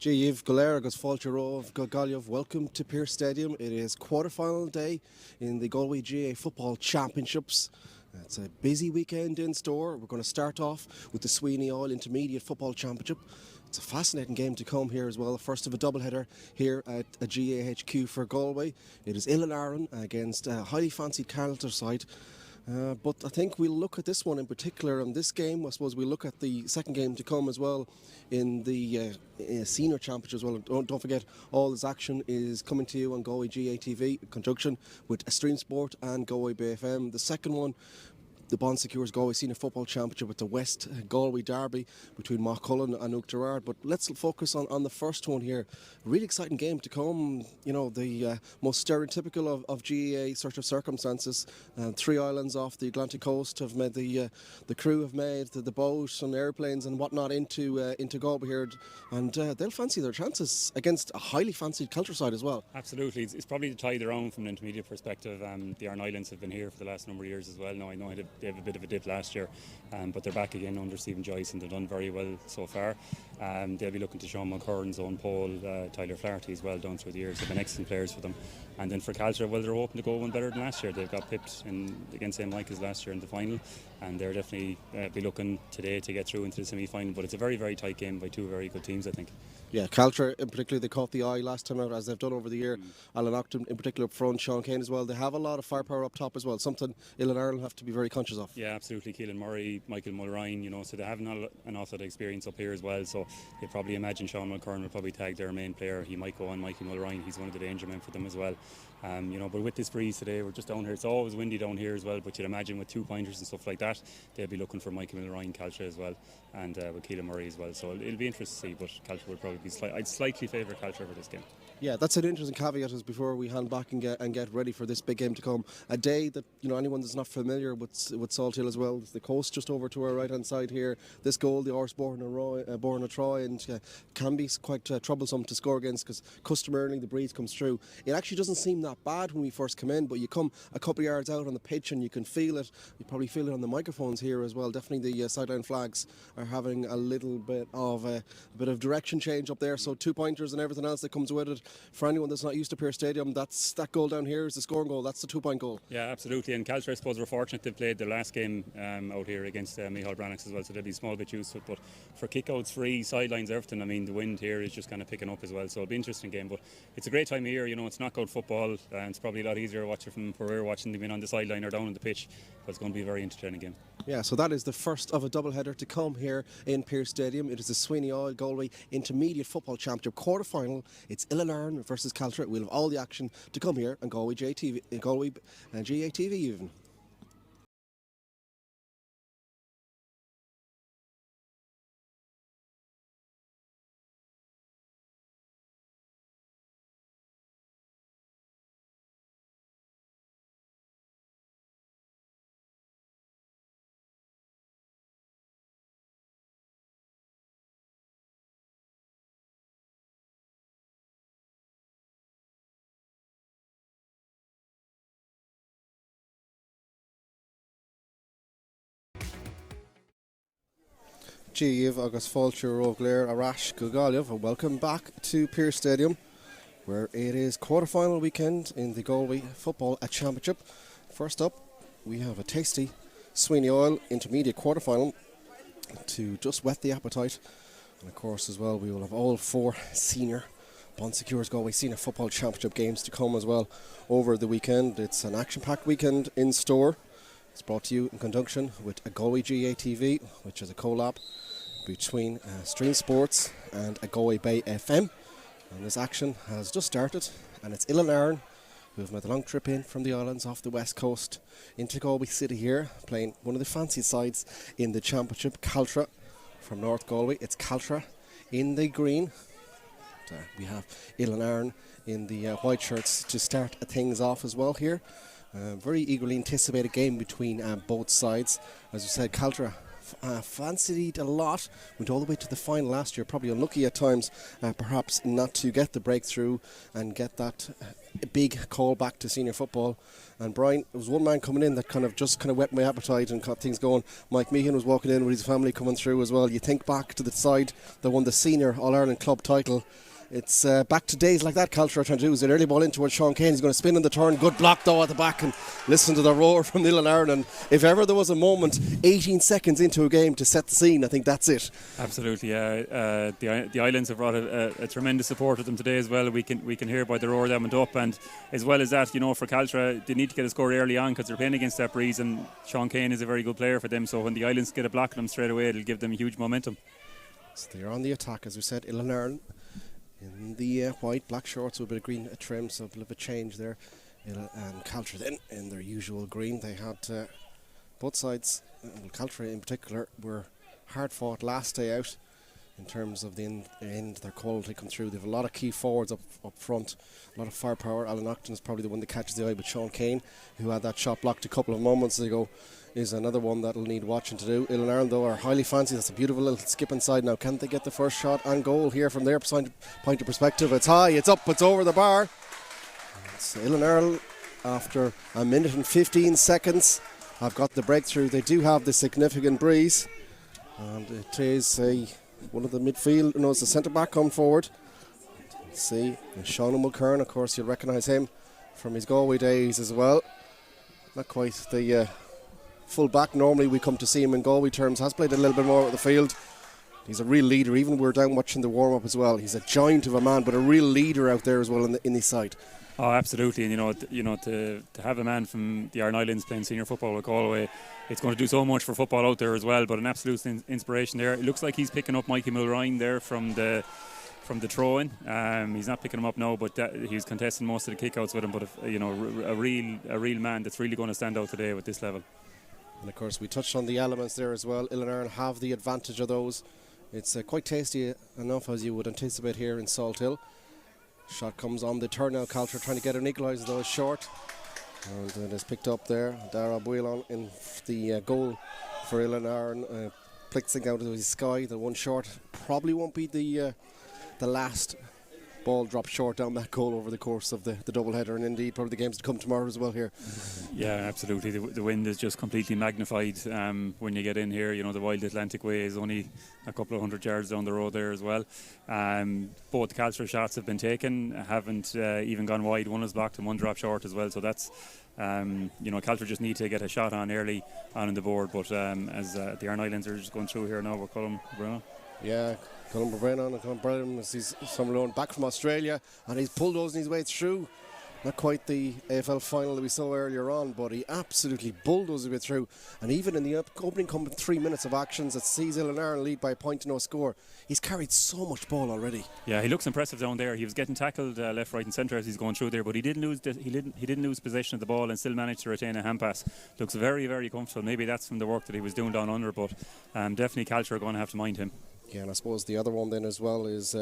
Díomh Oilea agus fáilte romh go Galliamh. Welcome to Pearse Stadium. It is quarter-final day in the Galway GA Football Championships. It's a busy weekend in store. We're going to start off with the Sweeny All Intermediate Football Championship. It's a fascinating game to come here as well. The first of a doubleheader here at a GA HQ for Galway. It is Oilea against a highly fancied Caltra side. But I think we'll look at this one in particular, and this game, I suppose we'll look at the second game to come as well in the senior championship as well. Don't forget, all this action is coming to you on Galway GA TV in conjunction with Stream Sport and Galway Bay FM. The second one, the Bond Secures Galway Senior Football Championship with the West Galway Derby between Mockcullen and Oak Gerard. But let's focus on the first one here. Really exciting game to come. You know, the most stereotypical of GAA sort of circumstances. 3 islands off the Atlantic coast have made the crew have made the boat and airplanes and whatnot into Galway here, and they'll fancy their chances against a highly fancied Caltra side as well. Absolutely, it's probably the tide their own from an intermediate perspective. The Aran Islands have been here for the last number of years as well. Now I know they have a bit of a dip last year, but they're back again under Stephen Joyce and they've done very well so far. They'll be looking to Sean McCurran's own Paul, Tyler Flaherty as well down through the years. They've been excellent players for them. And then for Caltra, well, they're hoping to go one better than last year. They've got pipped against St. Michael's last year in the final, and they're definitely be looking today to get through into the semi-final. But it's a very, very tight game by 2 very good teams, I think. Yeah, Caltra in particular, they caught the eye last time out, as they've done over the year. Alan Octon in particular up front, Sean Kane as well. They have a lot of firepower up top as well, something Oilea will have to be very conscious of. Yeah, absolutely. Keelan Murray, Michael Mulrine, you know, so they have an awful lot of experience up here as well. So they probably imagine Sean McCurran will probably tag their main player. He might go on Michael Mulrine. He's one of the danger men for them as well. You know, but with this breeze today, we're just down here. It's always windy down here as well. But you'd imagine with 2 pointers and stuff like that, they'll be looking for Michael Mulrine, Caltra as well, and with Keelan Murray as well. So it'll be interesting to see. But Caltra will probably be I'd slightly favour Caltra for this game. Yeah, that's an interesting caveat as before we hand back and get ready for this big game to come. A day that, you know, anyone that's not familiar with Salt Hill as well, it's the coast just over to our right hand side here. This goal, the Irish born a Troy, and can be quite troublesome to score against because customarily the breeze comes through. It actually doesn't seem that bad when we first come in, but you come a couple of yards out on the pitch and you can feel it. You probably feel it on the microphones here as well. Definitely the sideline flags are having a little bit of direction change up there. So 2 pointers and everything else that comes with it. For anyone that's not used to Pearse Stadium, that goal down here is the scoring goal. That's the 2-point goal. Yeah, absolutely. And Caltra, I suppose, were fortunate they played their last game out here against Micheál Brannachs as well, so they'll be a small bit used to it. But for kickouts, free sidelines, everything, I mean, the wind here is just kind of picking up as well. So it'll be an interesting game. But it's a great time of year. You know, it's knockout football, and it's probably a lot easier watching from where we're watching them in on the sideline or down on the pitch. But it's going to be a very entertaining game. Yeah, so that is the first of a doubleheader to come here in Pearse Stadium. It is the Sweeny All Galway Intermediate Football Championship quarter-final. It's Oilea versus Caltra. We'll have all the action to come here on Galway GA TV even. Díomh agus fáilte Oilea Arash go Galliamh, and welcome back to Pearse Stadium. where it is quarter-final weekend in the Galway Football Championship. First up, we have a tasty Sweeny Oil intermediate quarter-final to just whet the appetite. And of course as well, we will have all 4 senior Bon Secours Galway Senior Football Championship games to come as well over the weekend. It's an action-packed weekend in store. It's brought to you in conjunction with a Galway GA TV, which is a collab between Stream Sports and a Galway Bay FM. And this action has just started, and it's Oilea who have made a long trip in from the islands off the west coast into Galway City here, playing one of the fancy sides in the championship, Caltra from North Galway. It's Caltra in the green. We have Oilea in the white shirts to start things off as well here. Very eagerly anticipated game between both sides. As you said, Caltra fancied a lot, went all the way to the final last year, probably unlucky at times perhaps not to get the breakthrough and get that big call back to senior football. And Brian, there was one man coming in that kind of whet my appetite and got things going. Mike Meehan was walking in with his family coming through as well. You think back to the side that won the senior All-Ireland club title. It's back to days like that. Caltra trying to do is an early ball in towards Sean Kane. He's going to spin in the turn. Good block though at the back, and listen to the roar from Oilea. And if ever there was a moment 18 seconds into a game to set the scene, I think that's it. Absolutely, yeah. The Islands have brought a tremendous support with them today as well. We can hear by the roar that went up, and as well as that, for Caltra, they need to get a score early on because they're playing against that breeze, and Sean Kane is a very good player for them. So when the Islands get a block on them straight away, it'll give them huge momentum. So they're on the attack, as we said. Oilea in the white, black shorts with a bit of green trim, so a bit of a change there. And Caltra then in their usual green. They had both sides, Caltra in particular, were hard fought last day out in terms of the end their quality come through. They have a lot of key forwards up front, a lot of firepower. Alan Octon is probably the one that catches the eye, but Sean Kane, who had that shot blocked a couple of moments ago, is another one that'll need watching to do. Oilea, though, are highly fancy. That's a beautiful little skip inside. Now, can't they get the first shot and goal here from their point of perspective? It's high, it's up, it's over the bar. It's Oilea, after a minute and 15 seconds, have got the breakthrough. They do have the significant breeze, and it is one of the midfield, it's the centre back come forward. Let's see, and Sean Mulcairn, of course, you'll recognise him from his Galway days as well. Not quite the full back normally we come to see him in Galway terms, has played a little bit more at the field. He's a real leader. Even we're down watching the warm-up as well, he's a giant of a man, but a real leader out there as well in the side. Oh, absolutely. And to have a man from the Iron Islands playing senior football with Galway, it's going to do so much for football out there as well. But an absolute inspiration there. It looks like he's picking up Mikey Mulrine there from the throw-in. He's not picking him up now, but he's contesting most of the kickouts with him. But a real man that's really going to stand out today with this level. And of course, we touched on the elements there as well. Oilea have the advantage of those. It's quite tasty enough, as you would anticipate here in Salt Hill. Shot comes on the turn now. Caltra trying to get an equaliser, though, short. And it is picked up there. Dara Builon in the goal for Oilea. Plixing out of the sky. The one short probably won't be the last ball dropped short down that goal over the course of the doubleheader, and indeed probably the games to come tomorrow as well here. Yeah, absolutely. The wind is just completely magnified when you get in here. The Wild Atlantic Way is only a couple of 100 yards down the road there as well. Both Caltra shots have been taken, haven't even gone wide. One is blocked and one dropped short as well. So that's Caltra just need to get a shot on early on the board. But as the Iron Islands are just going through here now, we're calling Bruno. Yeah. Colin Brennan and Colin Brennan, he's someone back from Australia, and he's bulldozing his way through. Not quite the AFL final that we saw earlier on, but he absolutely bulldozed his way through. And even in the opening 3 minutes of actions that sees Oilea lead by a point to no score, he's carried so much ball already. Yeah, he looks impressive down there. He was getting tackled left, right, and centre as he's going through there, but he didn't lose possession of the ball and still managed to retain a hand pass. Looks very, very comfortable. Maybe that's from the work that he was doing down under, but definitely Caltra are going to have to mind him. Yeah, and I suppose the other one then as well is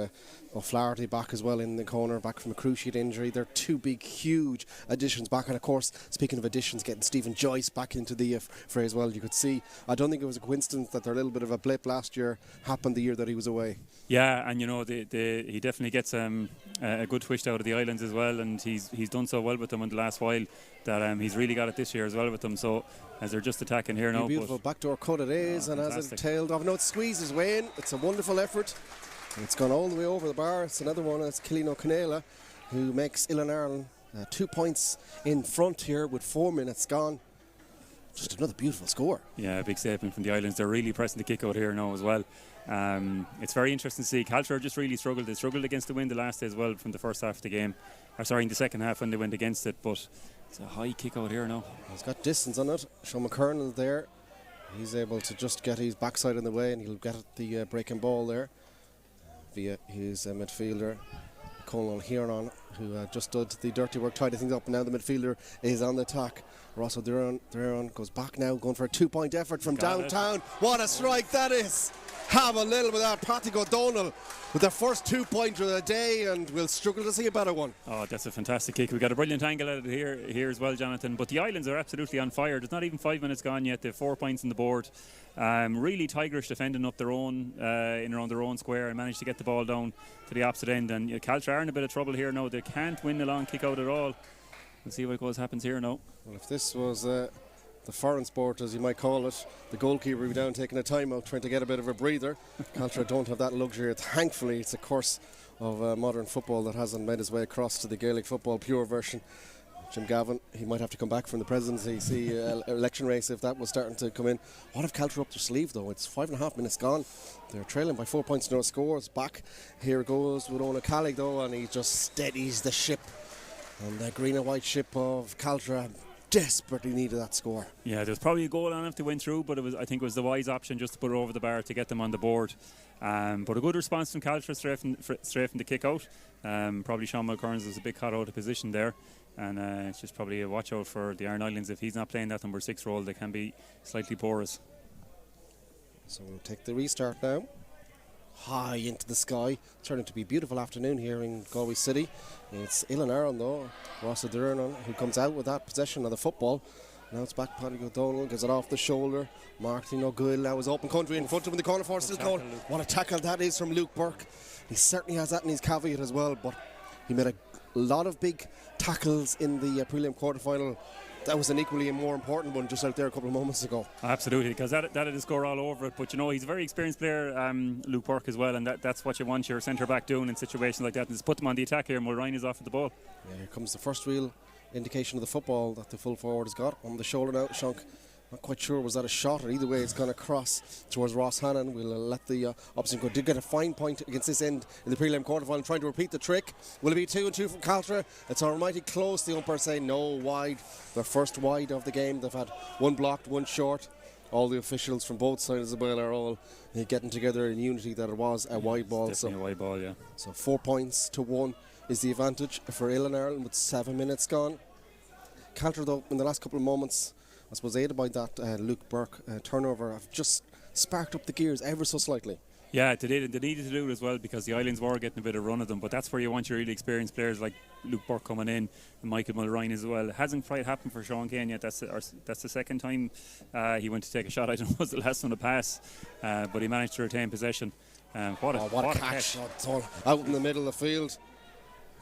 O'Flaherty back as well in the corner, back from a cruciate injury. They're two big, huge additions back. And of course, speaking of additions, getting Stephen Joyce back into the fray as well. You could see, I don't think it was a coincidence that their little bit of a blip last year happened the year that he was away. Yeah, and he definitely gets a good twist out of the islands as well, and he's done so well with them in the last while that he's really got it this year as well with them. So as they're just attacking here now. Beautiful backdoor cut it is, and fantastic. As it tailed off, no, it squeezes way in. It's a wonderful effort. And it's gone all the way over the bar. It's another one. It's Killeen O'Canela, who makes Ireland 2 points in front here with 4 minutes gone. Just another beautiful score. Yeah, a big statement from the Islands. They're really pressing the kick out here now as well. It's very interesting to see. Caltra just really struggled. They struggled against the wind the last day as well from the first half of the game. In the second half when they went against it. But it's a high kick out here now. He's got distance on it. Sean McKernell there. He's able to just get his backside in the way, and he'll get the breaking ball there via his midfielder, Conal Hieron, who just did the dirty work, tidying things up, and now the midfielder is on the attack. Rosso Duran goes back now, going for a 2-point effort from downtown. What a strike that is! Have a little with that. Patrick O'Donnell with their first 2-pointer of the day, and we'll struggle to see a better one. Oh, that's a fantastic kick. We got a brilliant angle at it here as well, Jonathan. But the Islands are absolutely on fire. There's not even 5 minutes gone yet. They have 4 points on the board. Really tigerish defending up their own in around their own square, and managed to get the ball down to the opposite end. And Caltra are in a bit of trouble here now. They can't win the long kick out at all. We'll see what happens here now. Well, if this was the foreign sport, as you might call it, the goalkeeper would be down taking a timeout, trying to get a bit of a breather. Caltra don't have that luxury. Thankfully, it's a curse of modern football that hasn't made its way across to the Gaelic football pure version. Jim Gavin, he might have to come back from the presidency election race if that was starting to come in. What have Caltra up their sleeve though? It's 5.5 minutes gone. They're trailing by 4 points, no scores. Back here goes with Ona Callig though, and he just steadies the ship. And the green and white ship of Caltra desperately needed that score. Yeah, there's probably a goal on if they went through, but I think it was the wise option just to put it over the bar to get them on the board. But a good response from Caltra straight from the kick out. Probably Sean Mulcairns was a bit caught out of position there, and it's just probably a watch out for the Iron Islands. If he's not playing that number 6 role, they can be slightly porous. So we'll take the restart now. High into the sky. It's turning to be a beautiful afternoon here in Galway City. It's Ilan though, Rossa Duran, who comes out with that possession of the football. Now it's back, Paddy O'Donnell gets it off the shoulder. Martin O'Gill now is open country in front of him in the corner for still going. What a tackle that is from Luke Burke. He certainly has that in his caveat as well, but he made a lot of big tackles in the prelim quarter-final. That was an equally and more important one just out there a couple of moments ago. Absolutely, because that had a score all over it. But he's a very experienced player, Luke Burke as well, and that's what you want your centre back doing in situations like that. And just put them on the attack here, and Mulrine is off at the ball. Yeah, here comes the first real indication of the football that the full forward has got on the shoulder now. Shunk, not quite sure was that a shot, or either way it's going to cross towards Ross Hannon. We'll let the opposition go. Did get a fine point against this end in the prelim quarter-final, trying to repeat the trick. Will it be 2-2 from Caltra? It's almighty close. The umpire saying no, wide. Their first wide of the game. They've had one blocked, one short. All the officials from both sides of the ball are all getting together in unity that it was a wide ball. Definitely a wide ball, yeah. So 4 points to 1 is the advantage for Ireland with 7 minutes gone. Caltra though, in the last couple of moments, I suppose aided by that Luke Burke turnover, have just sparked up the gears ever so slightly. Yeah, they needed to do it as well, because the Islands were getting a bit of run of them, but that's where you want your really experienced players like Luke Burke coming in, and Michael Mulrine as well. It hasn't quite happened for Sean Kane yet. That's the second time he went to take a shot. I don't know, was the last one to pass, but he managed to retain possession. What a catch. Out in the middle of the field.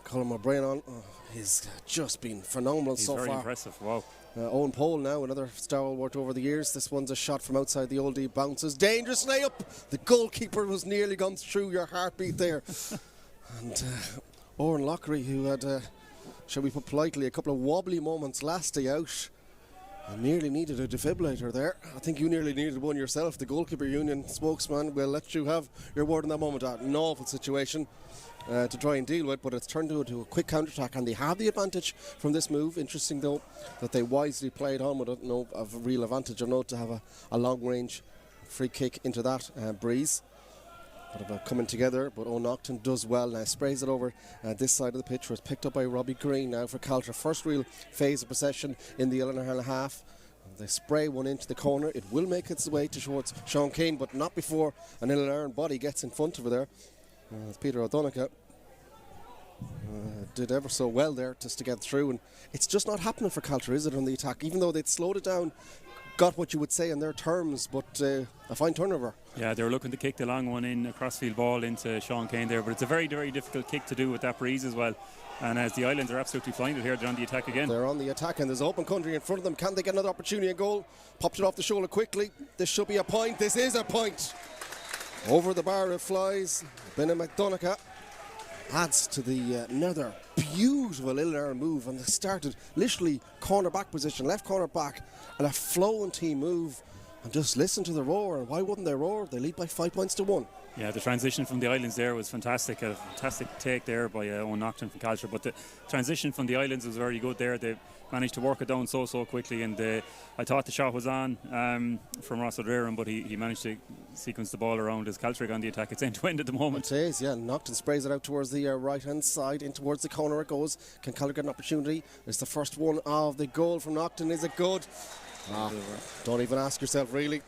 Colin O'Brien on. He's just been phenomenal so far. He's very impressive, wow. Owen Pole now, another stalwart over the years. This one's a shot from outside the oldie, bounces dangerously up. The goalkeeper was nearly gone through your heartbeat there. And Oren Lockery, who had, shall we put politely, a couple of wobbly moments last day out, and nearly needed a defibrillator there. I think you nearly needed one yourself. The goalkeeper union spokesman will let you have your word in that moment. An awful situation to try and deal with, but it's turned into a quick counter-attack, and they have the advantage from this move. Interesting though that they wisely played on with it. No of real advantage or no to have a long-range free kick into that breeze. Bit of a coming together, but O'Nocton does well now, sprays it over this side of the pitch, where it's picked up by Robbie Green now for Caltra. First real phase of possession in the Ireland half. They spray one into the corner. It will make its way towards Sean Kane, but not before an Ireland body gets in front of her there. Peter O'Donoghue did ever so well there just to get through, and it's just not happening for Caltra, is it, on the attack? Even though they'd slowed it down, got what you would say in their terms, but a fine turnover. Yeah, they were looking to kick the long one in, a crossfield ball into Sean Kane there, but it's a very, very difficult kick to do with that breeze as well. And as the Islands are absolutely flying it here, they're on the attack again. They're on the attack, and there's open country in front of them. Can they get another opportunity and goal? Popped it off the shoulder quickly. This should be a point. This is a point. Over the bar it flies. Benna McDonagh adds to the another beautiful Oilea move, and they started literally corner back position, left corner back, and a flowing team move. And just listen to the roar, and why wouldn't they roar? They lead by 5 points to 1. Yeah, the transition from the islands there was fantastic. A fantastic take there by Owen Nocton from Caltra. But the transition from the islands was very good there. They managed to work it down so quickly, and I thought the shot was on from Ross O'Dreeran, but he managed to sequence the ball around as Caltra on the attack. It's end to end at the moment. It is, yeah. Nocton sprays it out towards the right hand side, in towards the corner it goes. Can Caltra get an opportunity? It's the first one of the goal from Nocton. Is it good? Don't even ask yourself, really.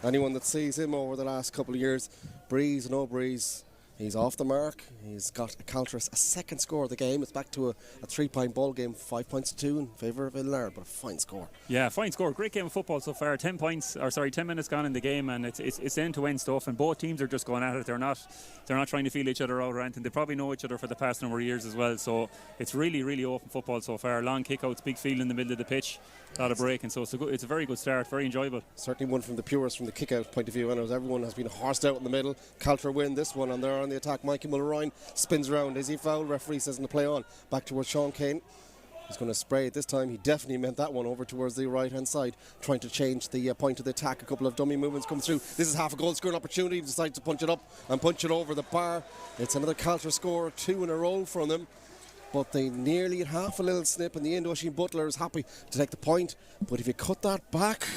Anyone that sees him over the last couple of years, breeze, no breeze, he's off the mark. He's got a second score of the game. It's back to a 3-point ball game, 5 points to 2 in favour of Oilea, but a fine score. Yeah, fine score. Great game of football so far. 10 minutes gone in the game, and it's end-to-end stuff, and both teams are just going at it. They're not trying to feel each other out or anything. They probably know each other for the past number of years as well, so it's really, really open football so far. Long kick-outs, big field in the middle of the pitch, a lot of breaking, so it's a very good start, very enjoyable. Certainly one from the purists from the kick-out point of view, and as everyone has been horsed out in the middle. Caltra win this one, and they're on the attack. Mikey Mullerine spins around. Is he fouled? Referee says in the play on. Back towards Sean Kane. He's going to spray it this time. He definitely meant that one over towards the right hand side, trying to change the point of the attack. A couple of dummy movements come through. This is half a goal scoring opportunity. He decides to punch it up and punch it over the bar. It's another Caltra score, 2 in a row from them. But they nearly had half a little snip, and the Indochine Butler is happy to take the point. But if you cut that back,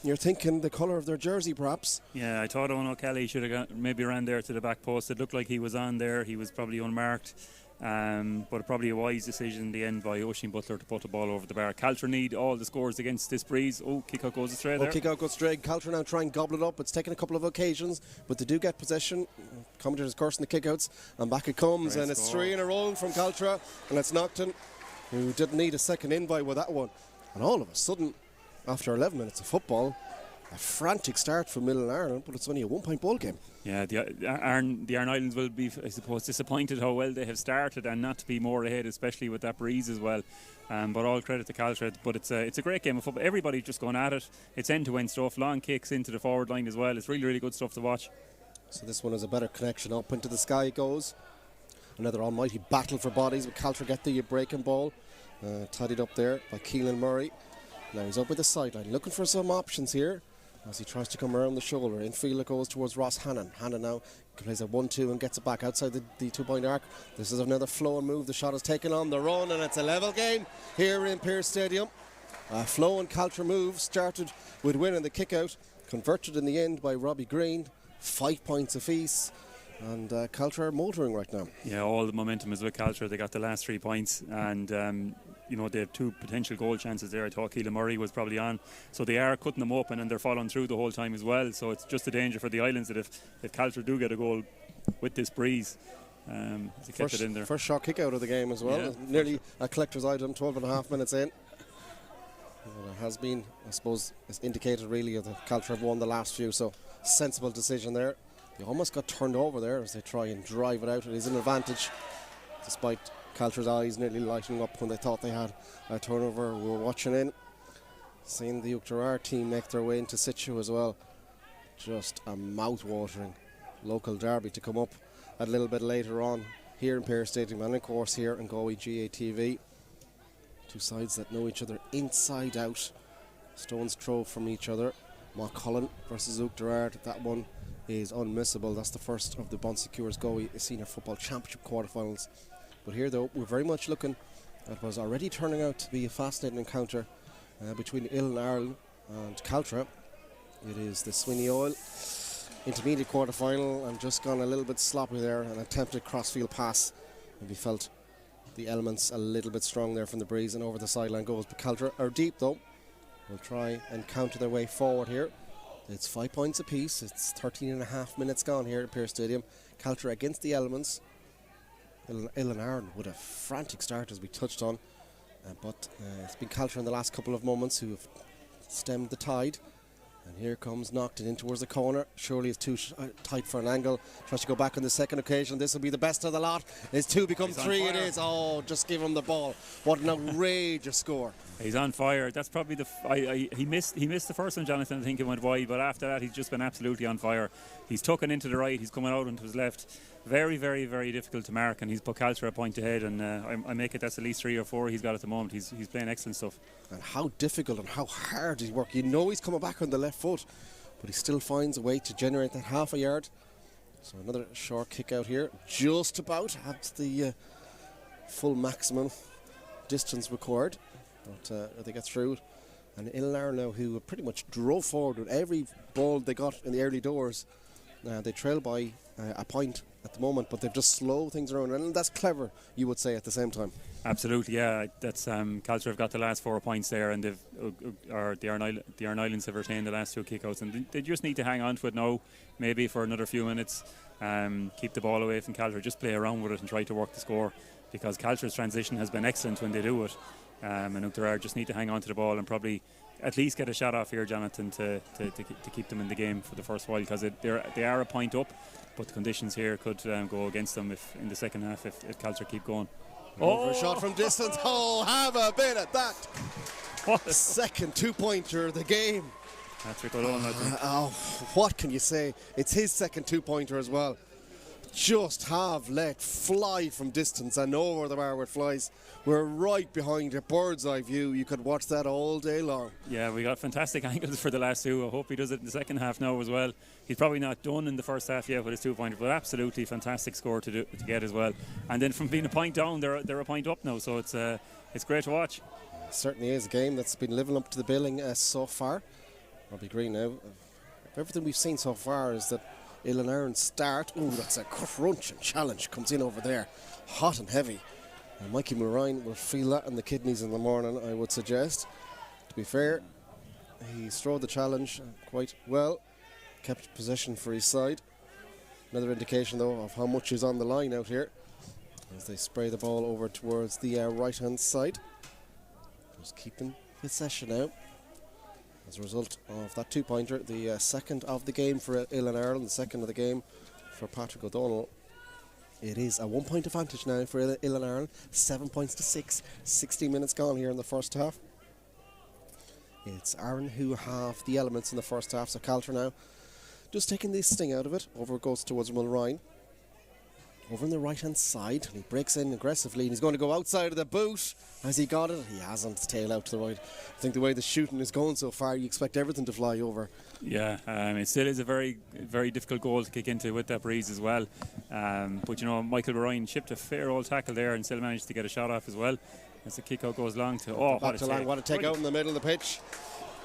you're thinking the colour of their jersey, perhaps. Yeah, I thought Owen O'Kelly should have maybe ran there to the back post. It looked like he was on there. He was probably unmarked. But probably a wise decision in the end by Oisin Butler to put the ball over the bar. Caltra need all the scores against this breeze. Kick out goes astray there. Kick out goes astray. Caltra now try and gobble it up. It's taken a couple of occasions, but they do get possession. Commentators cursing the kick outs, and back it comes. Great and it's score. 3 in a row from Caltra, and it's Nocton, who didn't need a second invite with that one. And all of a sudden, after 11 minutes of football, a frantic start for Middle Ireland, but it's only a 1-point ball game. Yeah, the Aran Islands will be, I suppose, disappointed how well they have started and not to be more ahead, especially with that breeze as well. But all credit to Caltra. But it's a great game of football. Everybody's just going at it. It's end-to-end stuff, long kicks into the forward line as well. It's really, really good stuff to watch. So this one is a better connection. Up into the sky it goes. Another almighty battle for bodies, but Caltra get the breaking ball. Tidied up there by Keelan Murray. Now he's up with the sideline, looking for some options here as he tries to come around the shoulder. Infield it goes towards Ross Hannon. Hannon now plays a 1-2 and gets it back outside the 2-point arc. This is another flowing move. The shot is taken on the run, and it's a level game here in Pearse Stadium. A flowing Caltra move started with winning the kick out, converted in the end by Robbie Green. 5 points apiece. And Caltra are motoring right now. Yeah, all the momentum is with Caltra. They got the last 3 points, and they have 2 potential goal chances there. I thought Keelan Murray was probably on, so they are cutting them open, and they're following through the whole time as well. So it's just a danger for the islands that if Caltra do get a goal with this breeze, they kept it in there. First shot kick out of the game as well. Yeah. Nearly a collector's item. 12.5 minutes in. It has been, I suppose, it's indicated really that Caltra have won the last few. So sensible decision there. They almost got turned over there as they try and drive it out. It is an advantage, despite Caltra's eyes nearly lighting up when they thought they had a turnover. We were watching in, seeing the Uachtaráir team make their way into situ as well. Just a mouth-watering local derby to come up a little bit later on here in Pearse Stadium, and of course here in Galway GATV. 2 sides that know each other inside out. Stone's throw from each other. Montcullen versus Uachtaráir. That one is unmissable. That's the first of the Bon Secours Galway Senior Football Championship quarterfinals. But here, though, we're very much looking at what was already turning out to be a fascinating encounter between Oilea and Caltra. It is the Sweeny Oil intermediate quarterfinal, and just gone a little bit sloppy there. An attempted crossfield pass. Maybe felt the elements a little bit strong there from the breeze, and over the sideline goes. But Caltra are deep, though. Will try and counter their way forward here. It's 5 points apiece. It's 13.5 minutes gone here at Pearse Stadium. Caltra against the elements. Oilea with a frantic start, as we touched on. But it's been Caltra in the last couple of moments who have stemmed the tide. And here comes Nocton in towards the corner. Surely it's too tight for an angle. Tries to go back on the second occasion. This will be the best of the lot. It's 2 become 3. It is. Oh, just give him the ball. What an outrageous score. He's on fire. That's probably he missed the first one, Jonathan. I think it went wide, but after that he's just been absolutely on fire. He's tucking into the right. He's coming out into his left. very, very, very difficult to mark, and he's put Caltra a point ahead, and I make it that's at least 3 or 4 he's got at the moment. He's playing excellent stuff. And how difficult and how hard he's working. You know he's coming back on the left foot, but he still finds a way to generate that half a yard. So another short kick out here, just about at the full maximum distance required, but they get through it. And Oilea now, who pretty much drove forward with every ball they got in the early doors. They trail by a point at the moment, but they've just slowed things around, and that's clever, you would say, at the same time. Absolutely, yeah. That's Caltra have got the last 4 points there, and the Aran Islands have retained the last 2 kickouts, and they just need to hang on to it now, maybe for another few minutes. Keep the ball away from Caltra, just play around with it and try to work the score, because Caltra's transition has been excellent when they do it. And Oilea just need to hang on to the ball and probably at least get a shot off here, Jonathan, to keep them in the game for the first while, because they are a point up, but the conditions here could go against them if in the second half if Caltra keep going. For a shot from distance. Oh, have a bit at that. What second 2-pointer of the game. Patrick O'Donnell, I think. What can you say? It's his second 2-pointer as well. Just have let fly from distance. I know where the bar where it flies. We're right behind a bird's eye view. You could watch that all day long. Yeah, we got fantastic angles for the last 2. I hope he does it in the second half now as well. He's probably not done in the first half yet with his 2-pointer, but absolutely fantastic score to get as well. And then from being a point down, they're a point up now, so it's great to watch. It certainly is a game that's been living up to the billing so far. Robbie Green now. Everything we've seen so far is that Oilea start. Ooh, that's a crunching challenge. Comes in over there, hot and heavy. And Mikey Moraine will feel that in the kidneys in the morning, I would suggest. To be fair, he strode the challenge quite well. Kept possession for his side. Another indication, though, of how much is on the line out here as they spray the ball over towards the right-hand side. Just keeping possession now. As a result of that 2-pointer, the second of the game for Oilea and the second of the game for Patrick O'Donnell. It is a 1-point advantage now for Oilea, 7 points to 6. 16 minutes gone here in the first half. It's Aaron who have the elements in the first half, so Caltra now just taking the sting out of it. Over it goes towards Mulrine. Over on the right-hand side, and he breaks in aggressively, and he's going to go outside of the boot. Has he got it? He hasn't. Tail out to the right. I think the way the shooting is going so far, you expect everything to fly over. Yeah, it still is a very, very difficult goal to kick into with that breeze as well. But you know, Michael Ryan chipped a fair old tackle there and still managed to get a shot off as well. As the kick out goes long to what a take out in the middle of the pitch.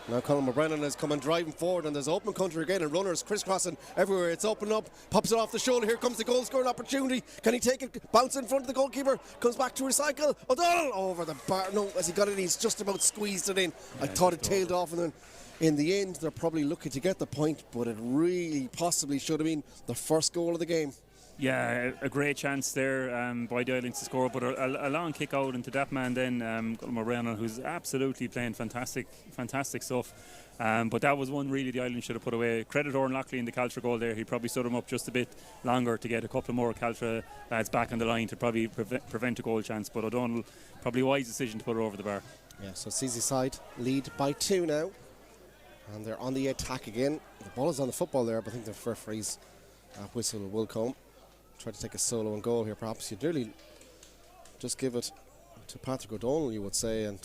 Now Colin McBrennan is coming driving forward, and there's open country again, and runners crisscrossing everywhere. It's open up, pops it off the shoulder. Here comes the goal scoring opportunity. Can he take it? Bounce in front of the goalkeeper. Comes back to recycle. O'Donnell over the bar. No, as he got it, he's just about squeezed it in. I thought it tailed off, and then in the end, they're probably lucky to get the point, but it really possibly should have been the first goal of the game. Yeah, a great chance there by the Islands to score, but a long kick out into that man then, Moreno, who's absolutely playing fantastic stuff. But that was one really the Islands should have put away. Credit Oran Lockley in the Caltra goal there. He probably stood him up just a bit longer to get a couple more Caltra lads back on the line to probably prevent a goal chance. But O'Donnell, probably a wise decision to put it over the bar. Yeah, so CZ side lead by 2 now. And they're on the attack again. The ball is on the football there, but I think the referee's whistle will come. Try to take a solo and goal here, perhaps. You'd really just give it to Patrick O'Donnell, you would say. And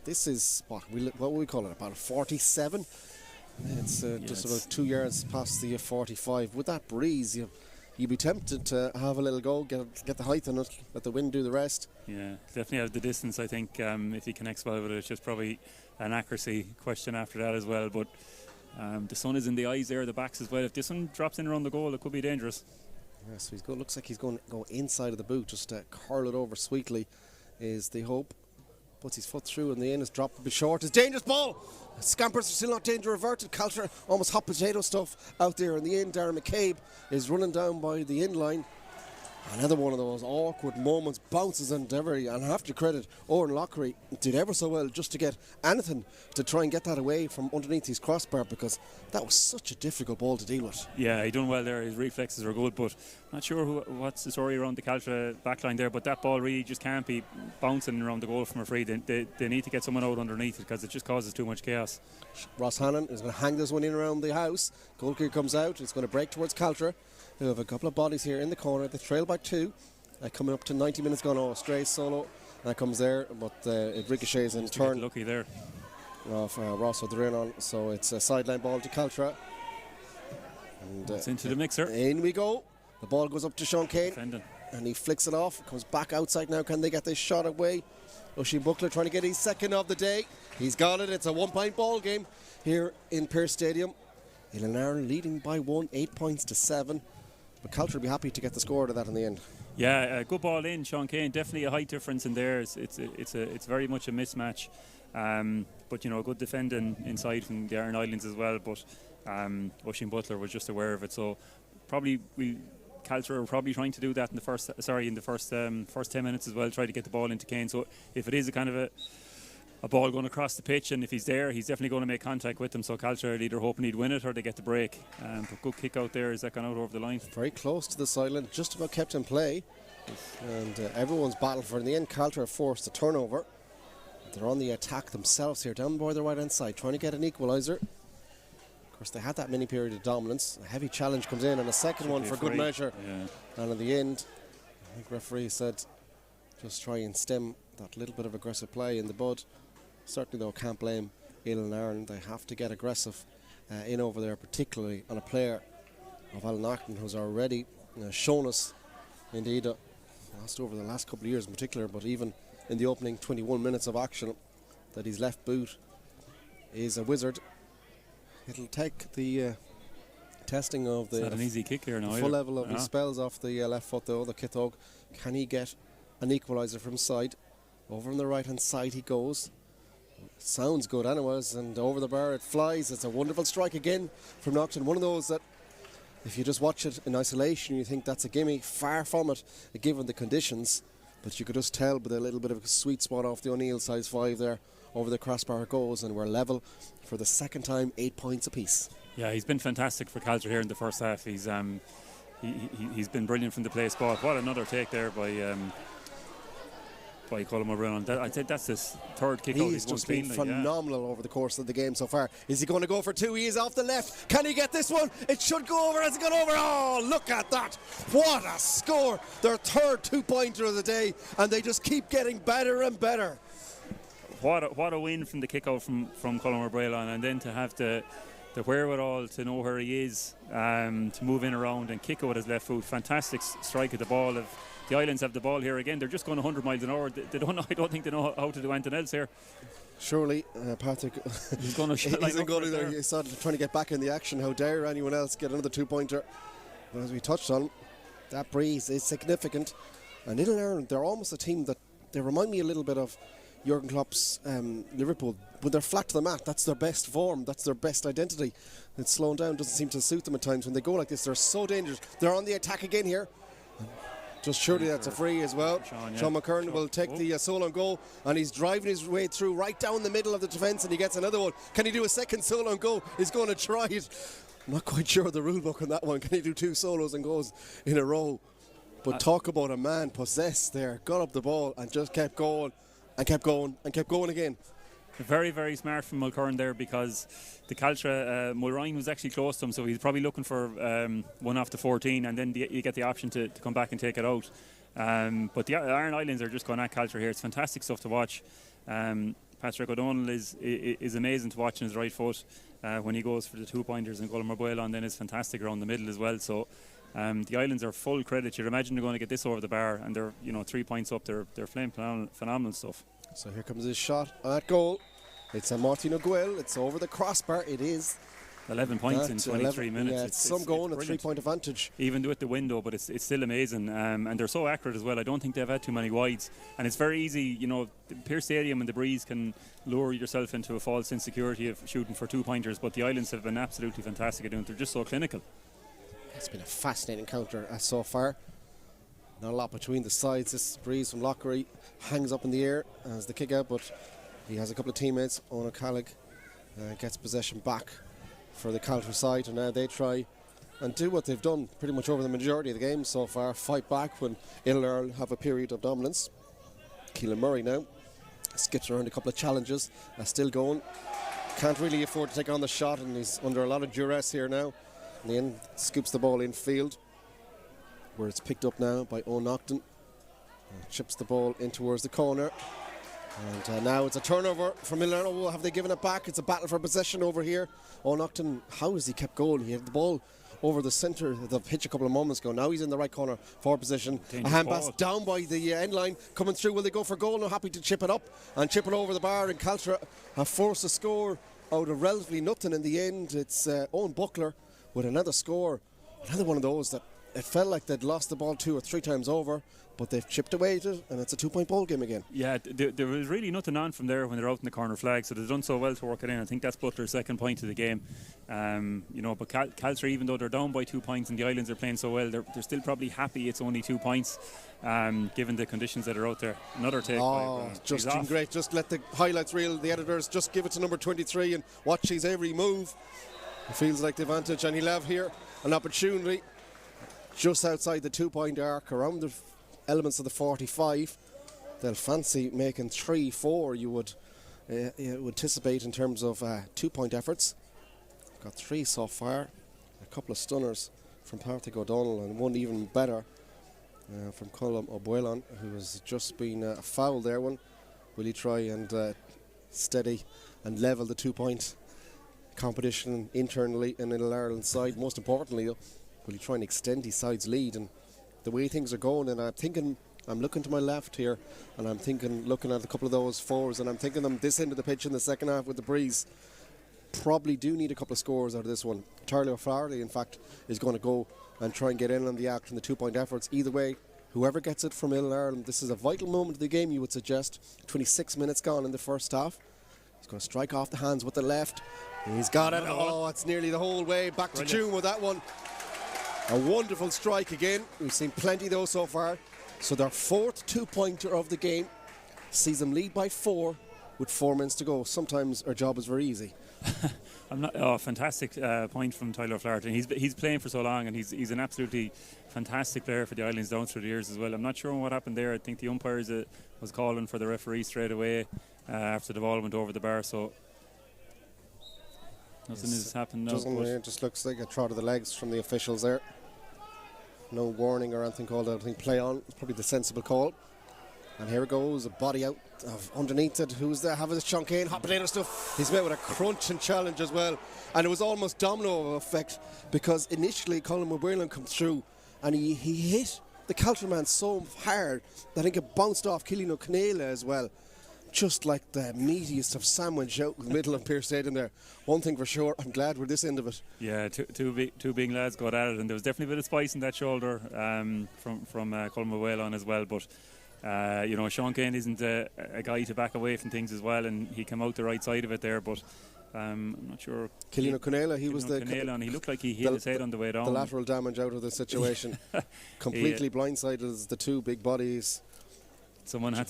this is what would we call it? About a 47. It's just about 2 yards past the 45. With that breeze, you'd be tempted to have a little go, get the height on it, let the wind do the rest. Yeah, definitely have the distance. I think if he connects well with it, it's just probably an accuracy question after that as well. But the sun is in the eyes there, the backs as well. If this one drops in around the goal, it could be dangerous. Yeah, so looks like he's going to go inside of the boot, just curl it over sweetly is the hope. Puts his foot through, and the in is dropped a bit short. It's dangerous ball. Scampers are still not danger averted. Caltra almost hot potato stuff out there in the end. Darren McCabe is running down by the end line. Another one of those awkward moments, bounces and everything, and I have to credit Oran Lockery did ever so well just to get anything to try and get that away from underneath his crossbar, because that was such a difficult ball to deal with. Yeah, he done well there, his reflexes are good, but Not sure what's the story around the Caltra backline there, but that ball really just can't be bouncing around the goal from a free. They need to get someone out underneath it because it just causes too much chaos. Ross Hannon is going to hang this one in around the house. Goalkeeper comes out. It's going to break towards Caltra, who have a couple of bodies here in the corner. They trail by 2. Coming up to 90 minutes gone. Oh, stray solo. That comes there, but it ricochets in turn. Lucky there. Of Ross O'Drein on. So it's a sideline ball to Caltra. And it's into the mixer. In we go. The ball goes up to Sean Kane. Defending. And he flicks it off. Comes back outside now. Can they get this shot away? Oisin Buckler trying to get his second of the day. He's got it. It's a 1-point ball game here in Pearse Stadium. Ireland leading by 1, 8 points to 7. But Caltra will be happy to get the score to that in the end. Yeah, good ball in, Sean Kane. Definitely a height difference in there. It's very much a mismatch. But good defending inside from the Aran Islands as well. But Oisin Butler was just aware of it. So probably Caltra are probably trying to do that in the first 10 minutes as well. Try to get the ball into Kane. So if it is a kind of a ball going across the pitch, and if he's there, he's definitely going to make contact with them. So Caltra are either hoping he'd win it or they get the break. But good kick out there. Is that gone out over the line? Very close to the sideline, just about kept in play. And everyone's battled for it. In the end, Caltra forced a turnover. They're on the attack themselves here, down by the right hand side, trying to get an equaliser. Of course, they had that mini period of dominance. A heavy challenge comes in, and a second one for good measure. Yeah. And in the end, I think referee said, just try and stem that little bit of aggressive play in the bud. Certainly, though, can't blame Alan Aaron. They have to get aggressive in over there, particularly on a player of Alan Acton, who's already shown us, indeed, lost over the last couple of years in particular, but even in the opening 21 minutes of action, that his left boot is a wizard. It'll take the testing of the an easy kick here now, full level of his spells off the left foot, though, the Kithog. Can he get an equaliser from side? Over on the right hand side he goes. Sounds good anyways, and over the bar it flies. It's a wonderful strike again from Nocton. One of those that if you just watch it in isolation you think that's a gimme. Far from it, given the conditions, but you could just tell with a little bit of a sweet spot off the O'Neill size 5 there. Over the crossbar it goes, and we're level for the second time, 8 points apiece. Yeah, he's been fantastic for Caltra here in the first half. He's been brilliant from the play spot. What another take there by Colm O'Brien. I think that's his third kick out. He's just been phenomenal over the course of the game so far. Is he going to go for 2? He is off the left. Can he get this one? It should go over. Has it gone over? Oh, look at that. What a score. Their third 2-pointer of the day, and they just keep getting better and better. What a win from the kick out from Colm O'Brien, and then to have the wherewithal to know where he is, to move in around and kick it with his left foot. Fantastic strike at the ball. If the Islands have the ball here again, they're just going 100 miles an hour. They don't know, I don't think they know how to do anything else here. Surely, Patrick, he's going to isn't going there. He's trying to get back in the action. How dare anyone else get another 2-pointer? But as we touched on, that breeze is significant. And Little Ireland, they're almost a team that they remind me a little bit of Jurgen Klopp's Liverpool. When they're flat to the mat, that's their best form, that's their best identity. It's slowing down, doesn't seem to suit them at times. When they go like this, they're so dangerous. They're on the attack again here. Just surely that's a free as well. Sean McKern will take the solo and go, and he's driving his way through right down the middle of the defence, and he gets another one. Can he do a second solo and go? He's going to try it. I'm not quite sure of the rule book on that one. Can he do 2 solos and goes in a row? But talk about a man possessed there. Got up the ball and just kept going. And kept going and kept going again. Very, very smart from Mulcairn there, because the Caltra, Mulrine was actually close to him, so he's probably looking for 1 off the 14, and then you get the option to come back and take it out. But the Aran Islands are just going at Caltra here. It's fantastic stuff to watch. Patrick O'Donnell is amazing to watch on his right foot when he goes for the 2-pointers, and Colm O'Brien then is fantastic around the middle as well. So the Islands are full credit. You'd imagine they're going to get this over the bar, and they're 3 points up. They're phenomenal stuff. So here comes his shot at goal. It's a Martin O'Guel. It's over the crossbar. It is 11 points in 23 minutes. Yeah, it's some goal and a 3-point advantage. Even with the window, but it's still amazing. And they're so accurate as well. I don't think they've had too many wides. And it's very easy, the Pearse Stadium and the breeze can lure yourself into a false insecurity of shooting for 2-pointers. But the Islands have been absolutely fantastic at doing it. They're just so clinical. It's been a fascinating counter so far. Not a lot between the sides. This breeze from Lockery hangs up in the air as the kick out, but he has a couple of teammates. Ona Callig gets possession back for the Caltra side, and now they try and do what they've done pretty much over the majority of the game so far. Fight back when Oilea have a period of dominance. Keelan Murray now skips around a couple of challenges, still going. Can't really afford to take on the shot, and he's under a lot of duress here now. In the end, scoops the ball in field, where it's picked up now by O'Nocton. Chips the ball in towards the corner. And now it's a turnover from Milano. Oh, have they given it back? It's a battle for possession over here. O'Nocton, how has he kept going? He had the ball over the centre of the pitch a couple of moments ago. Now he's in the right corner for position. A hand pass down by the end line. Coming through, will they go for goal? No, happy to chip it up and chip it over the bar. And Caltra have forced a score out of relatively nothing in the end. It's Owen Buckler with another score. Another one of those that it felt like they'd lost the ball 2 or 3 times over, but they've chipped away at it, and it's a 2-point ball game again. Yeah, there was really nothing on from there when they're out in the corner flag, so they've done so well to work it in. I think that's Butler's second point of the game. But Caltra, even though they're down by 2 points and the Islands are playing so well, they're still probably happy it's only 2 points, given the conditions that are out there. Another take. Just doing great. Just let the highlights reel, the editors, just give it to number 23 and watch his every move. It feels like the advantage, and he'll have here an opportunity just outside the 2-point arc, around the elements of the 45. They'll fancy making 3-4, you would anticipate, in terms of 2-point efforts. Got 3 so far. A couple of stunners from Patrick O'Donnell, and one even better from Colm O'Boylan, who has just been a foul there. Will he try and steady and level the 2-point competition internally in Little Ireland side? Most importantly, will he try and extend his side's lead? And the way things are going, and I'm looking to my left here, and I'm looking at a couple of those fours, and I'm thinking them this end of the pitch in the second half with the breeze. Probably do need a couple of scores out of this one. Charlie O'Flaherty, in fact, is going to go and try and get in on the act in the 2-point efforts. Either way, whoever gets it from Little Ireland, this is a vital moment of the game, you would suggest. 26 minutes gone in the first half. He's going to strike off the hands with the left. He's got it. Oh, it's nearly the whole way back to June with that one. A wonderful strike again. We've seen plenty though so far. So their 4th 2-pointer of the game sees them lead by 4 with 4 minutes to go. Sometimes our job is very easy. Fantastic point from Tyler Flaherty. He's playing for so long, and he's an absolutely fantastic player for the Islands down through the years as well. I'm not sure what happened there. I think the umpires was calling for the referee straight away after the ball went over the bar. So nothing has happened now. It just looks like a trot of the legs from the officials there. No warning or anything called out. I think play on. It's probably the sensible call. And here it goes, a body out of underneath it. Who's there? Having this chunk in, hopping in and stuff. He's met with a crunch and challenge as well. And it was almost domino effect, because initially Colm O'Boylan comes through and he hit the Caltra man so hard that I think it bounced off Cillian O'Connell as well. Just like the meatiest of sandwich out in the middle of Pearse Stadium there. One thing for sure, I'm glad we're this end of it. Yeah, two big lads got at it, and there was definitely a bit of spice in that shoulder from Colm O'Boylan as well. But Sean Kane isn't a guy to back away from things as well, and he came out the right side of it there. But I'm not sure. Cillian O'Connell, he looked like he hit his head on the way down. The lateral damage out of the situation. Completely blindsided as the 2 big bodies. Someone had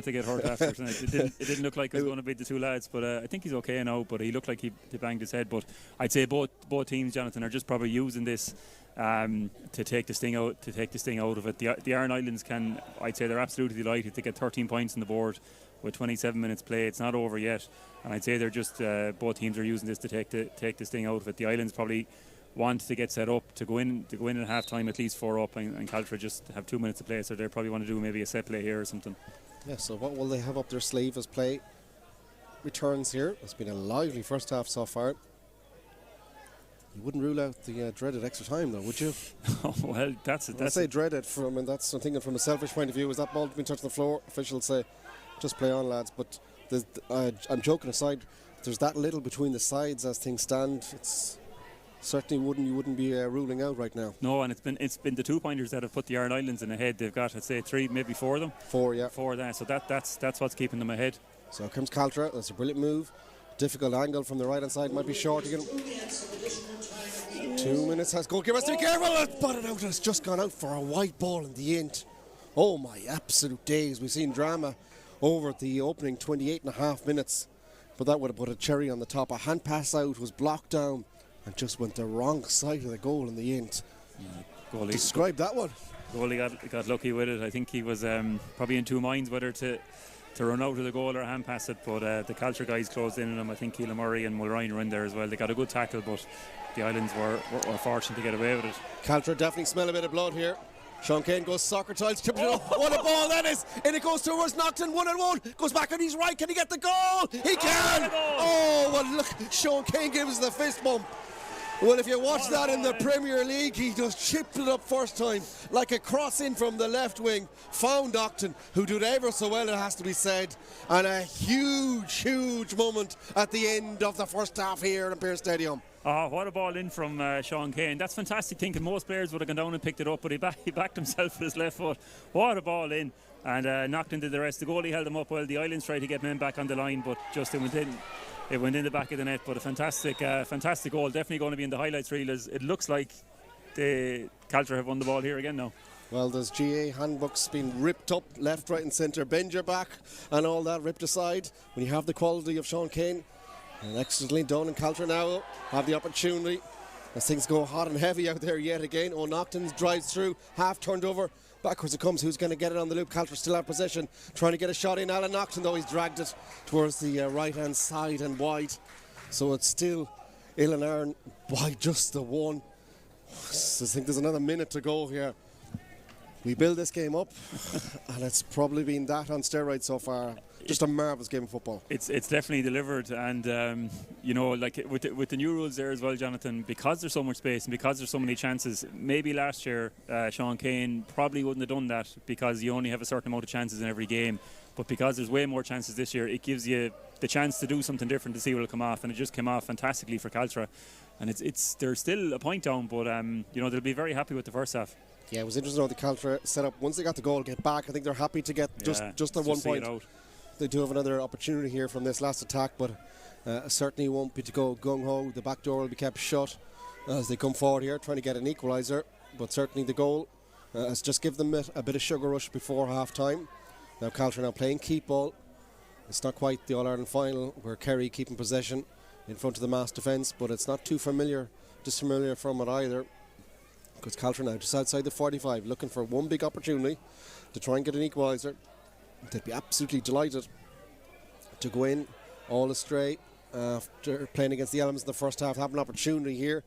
to get hurt after tonight. It didn't look like it was going to be the 2 lads, but I think he's okay now. But he looked like he banged his head. But I'd say both teams, Jonathan, are just probably using this to take the sting out of it. The Iron Islands I'd say they're absolutely delighted to get 13 points on the board with 27 minutes play. It's not over yet, and I'd say they're just both teams are using this to take the sting out of it. The Islands probably want to get set up to go in at half time at least 4 up, and Caltra just have 2 minutes to play, so they probably want to do maybe a set play here or something. Yeah, so what will they have up their sleeve as play returns here? It's been a lively first half so far. You wouldn't rule out the dreaded extra time though, would you? Oh, well, that's I say dreaded and that's, I'm thinking from a selfish point of view, is that ball been touched the floor, officials say just play on, lads. But I'm joking aside, there's that little between the sides as things stand. It's certainly you wouldn't be ruling out right now. No, and it's been the 2-pointers that have put the Iron Islands in ahead. They've got, I'd say, 3, maybe 4 of them. 4, yeah. 4 there. So that's what's keeping them ahead. So here comes Caltra. That's a brilliant move. Difficult angle from the right hand side. Might be short again. 2 minutes has goalkeeper has to be careful. But it out. It's just gone out for a white ball in the end. Oh my absolute days. We've seen drama over the opening 28.5 minutes. But that would have put a cherry on the top. A hand pass out was blocked down and just went the wrong side of the goal in the end. Goalie, Describe that one. goalie got lucky with it. I think he was probably in two minds whether to run out of the goal or hand pass it, but the Caltra guys closed in on him. I think Keelan Murray and Mulrine were in there as well. They got a good tackle, but the Islands were fortunate to get away with it. Caltra definitely smell a bit of blood here. Sean Kane goes soccer tiles, tips it up. What a ball that is! And it goes towards Nocton, 1-1. Goes back on his right. Can he get the goal? He can! Oh, well, look, Sean Kane gives the fist bump. Well, if you watch that in the Premier League, he just chipped it up first time, like a cross in from the left wing. Found Nocton, who did ever so well, it has to be said. And a huge moment at the end of the first half here in Pearse Stadium. Oh, what a ball in from Sean Kane. That's fantastic thinking. Most players would have gone down and picked it up, but he backed himself with his left foot. What a ball in. And knocked into the rest. The goalie held him up while the Islands tried to get men back on the line, but just it went in the back of the net. But a fantastic goal. Definitely going to be in the highlights reel. As it looks like the Caltra have won the ball here again now. Well, there's GA handbooks being ripped up left, right and centre. Bend your back and all that ripped aside. When you have the quality of Sean Kane, and excellently done, and Caltra now have the opportunity as things go hot and heavy out there yet again. Nocton drives through, half turned over, backwards it comes. Who's going to get it on the loop? Caltra still out possession, trying to get a shot in. Alan Nocton, though, he's dragged it towards the right hand side and wide, so it's still Ilan by just the one. So I think there's another minute to go here. We build this game up and it's probably been that on steroids so far. Just a marvellous game of football. It's definitely delivered, and you know, like with the new rules there as well, Jonathan, because there's so much space and because there's so many chances. Maybe last year Sean Kane probably wouldn't have done that because you only have a certain amount of chances in every game, but because there's way more chances this year, it gives you the chance to do something different to see what will come off, and it just came off fantastically for Caltra. And they're still a point down, but you know, they'll be very happy with the first half. Yeah, it was interesting how the Caltra set up. Once they got the goal, get back. I think they're happy to get just the 1 point. They do have another opportunity here from this last attack, but certainly won't be to go gung-ho. The back door will be kept shut as they come forward here, trying to get an equaliser. But certainly the goal has just given them a bit of sugar rush before half-time. Now Caltra now playing keep ball. It's not quite the All-Ireland final where Kerry keeping possession in front of the mass defence, but it's not too dissimilar from it either. Because Caltra now just outside the 45, looking for one big opportunity to try and get an equaliser. They'd be absolutely delighted to go in all astray after playing against the Elements in the first half. Have an opportunity here,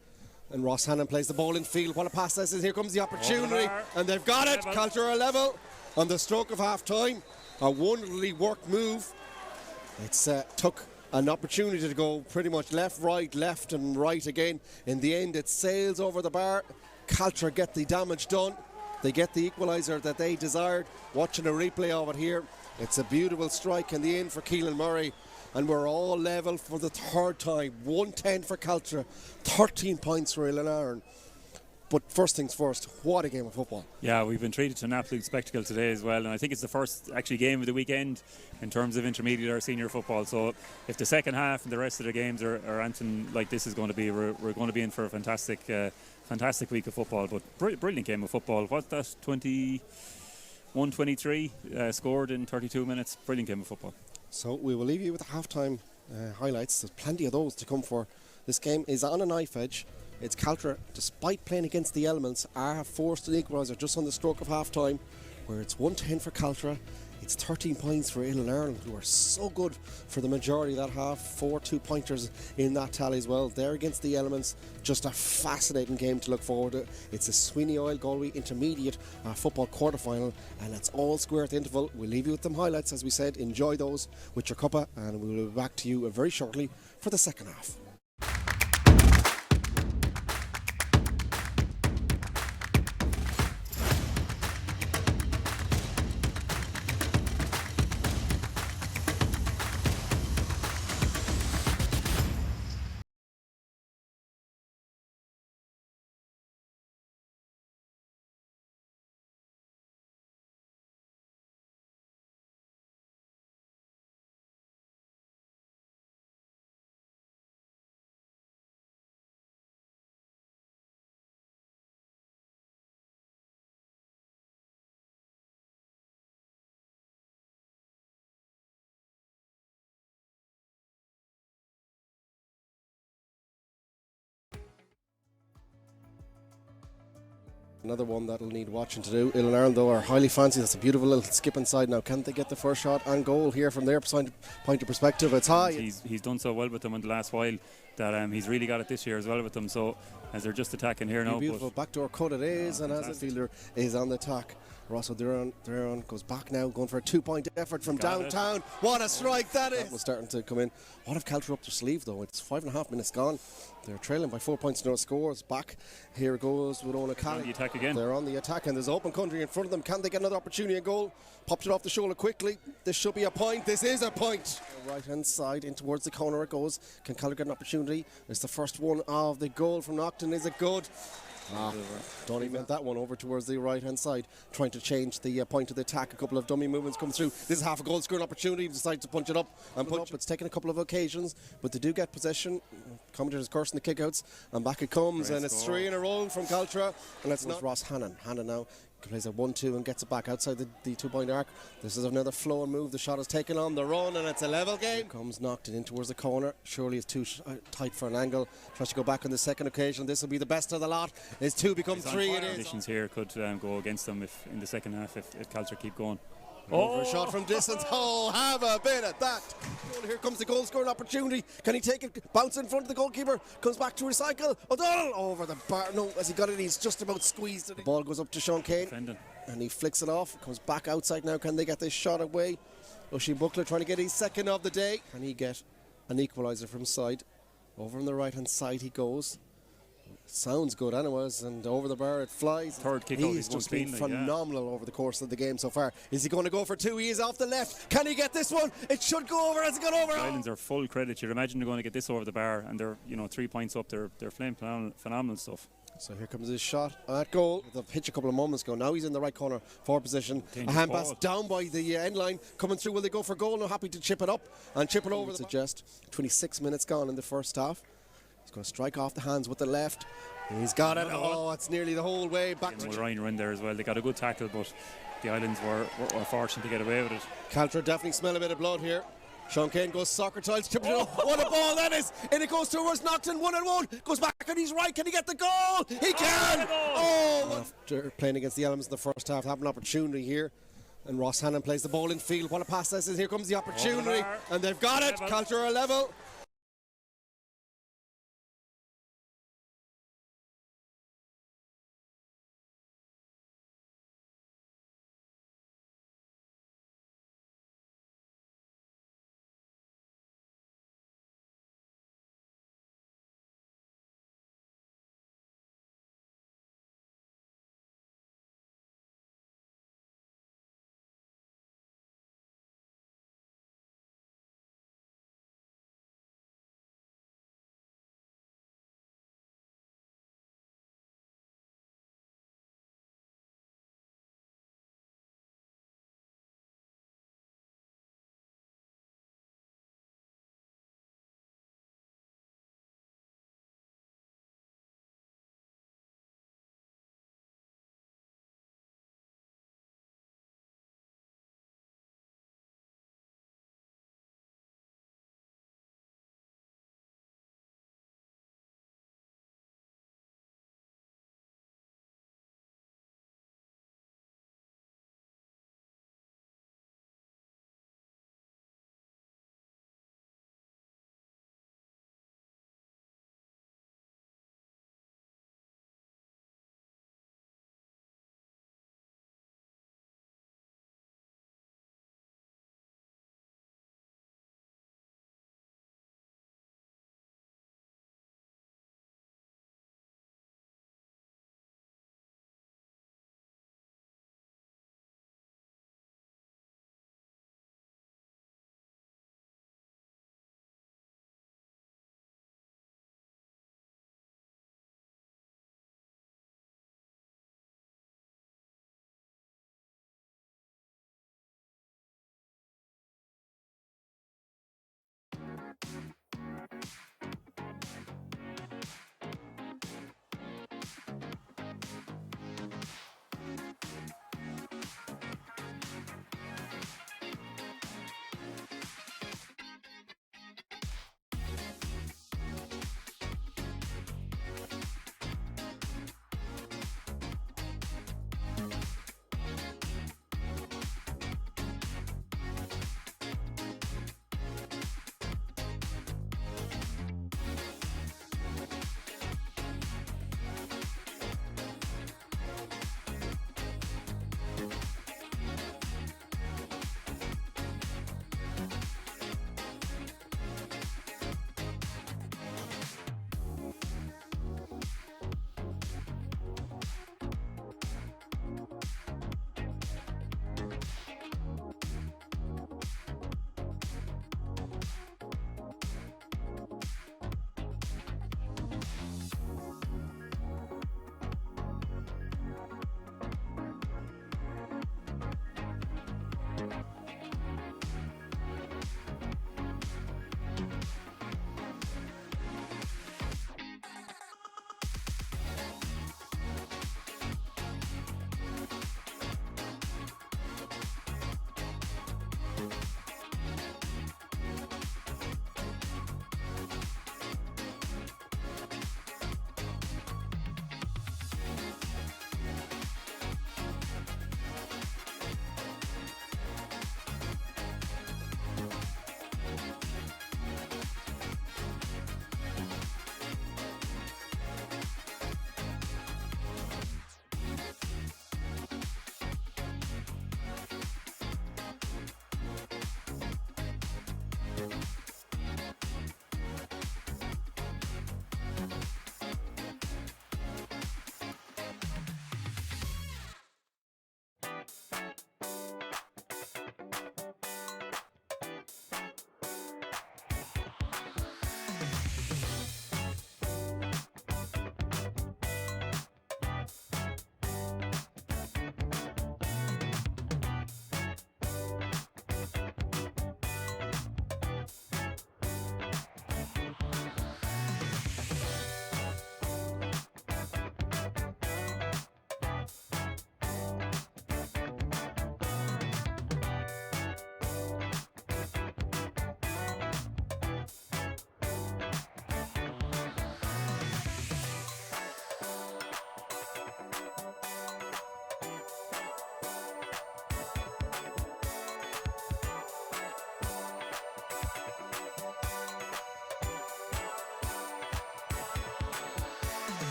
and Ross Hannon plays the ball in field. What a pass this is. Here comes the opportunity, and they've got it. Caltra are level on the stroke of half time. A wonderfully worked move. It's took an opportunity to go pretty much left, left and right again. In the end, it sails over the bar. Caltra get the damage done. They get the equaliser that they desired. Watching a replay of it here, it's a beautiful strike in the end for Keelan Murray, and we're all level for the third time. 110 for Caltra, 13 points for Ilan. But first things first, what a game of football. Yeah, we've been treated to an absolute spectacle today as well, and I think it's the first actually game of the weekend in terms of intermediate or senior football. So if the second half and the rest of the games are anything like this is going to be, we're going to be in for a fantastic week of football. But brilliant game of football. What's that, 21-23 scored in 32 minutes. Brilliant game of football. So we will leave you with the halftime highlights. There's plenty of those to come for. This game is on a knife edge. It's Caltra, despite playing against the Elements, are forced an equaliser just on the stroke of half time, where it's 110 for Caltra. It's 13 points for Ireland, who are so good for the majority of that half. 4 2-pointers in that tally as well. They're against the Elements. Just a fascinating game to look forward to. It's a Sweeny Oil Galway intermediate football quarter-final, and it's all square at the interval. We'll leave you with them highlights, as we said. Enjoy those with your cuppa, and we'll be back to you very shortly for the second half. Another one that'll need watching to do. Ireland though are highly fancy. That's a beautiful little skip inside now. Can't they get the first shot and goal here from their point of perspective? It's high. He's done so well with them in the last while that he's really got it this year as well with them. So as they're just attacking here now. Beautiful backdoor cut it is, and as the fielder is on the attack. Rosso Duran goes back now, going for a 2-point effort from downtown. What a strike that is! That was starting to come in. What if Caltra up their sleeve though? It's 5.5 minutes gone. They're trailing by 4 points, no scores. Back here goes with Oilea. On the attack again. They're on the attack, and there's open country in front of them. Can they get another opportunity? A goal. Popped it off the shoulder quickly. This should be a point. This is a point. Right hand side in towards the corner it goes. Can Caltra get an opportunity? It's the first one of the goal from Nocton. Is it good? Don't even that one over towards the right hand side, trying to change the point of the attack. A couple of dummy movements come through. This is half a goal scoring opportunity. Decides to punch it up and punch it. It's taken a couple of occasions, but they do get possession. Commentators cursing the kickouts, and back it comes. Great and it's score. 3 in a row from Caltra, and it's not Ross Hannon. Hannon now plays a 1-2 and gets it back outside the 2-point arc. This is another flow and move. The shot is taken on the run, and it's a level game. Comes knocked it in towards the corner. Surely it's too tight for an angle. Tries to go back on the second occasion. This will be the best of the lot. It's 2 become 3. It is. Conditions here could go against them if in the second half if Caltra keep going. Over a shot from distance. Oh, have a bit of that. Here comes the goal scoring opportunity. Can he take it? Bounce in front of the goalkeeper. Comes back to recycle. O'Donnell over the bar. No, as he got it, he's just about squeezed it. The ball goes up to Sean Kane. Defending. And he flicks it off. Comes back outside now. Can they get this shot away? Oisin Buckler trying to get his second of the day. Can he get an equaliser from side? Over on the right hand side he goes. Sounds good anyways, and over the bar it flies. Third kick He's just been phenomenal over the course of the game so far. Is he going to go for 2? He is off the left. Can he get this one? It should go over. Has it gone over? The Islands are full credit. You'd imagine they're going to get this over the bar, and they're 3 points up. They're playing phenomenal stuff. So here comes his shot at goal. The pitch a couple of moments ago. Now he's in the right corner for position. A hand pass down by the end line. Coming through. Will they go for goal? No, happy to chip it up and chip it over. Suggest 26 minutes gone in the first half. He's going to strike off the hands with the left. And he's got it. Oh, it's nearly the whole way back. Ryan were in there as well. They got a good tackle, but the Islands were fortunate to get away with it. Caltra definitely smell a bit of blood here. Sean Kane goes soccer tiles, chips it up. What a ball that is! And it goes towards Nocton, 1-1. Goes back and he's right. Can he get the goal? He can! Oh! After playing against the Elements in the first half, have an opportunity here. And Ross Hannon plays the ball in field. What a pass this is. Here comes the opportunity. And they've got it. Caltra are level.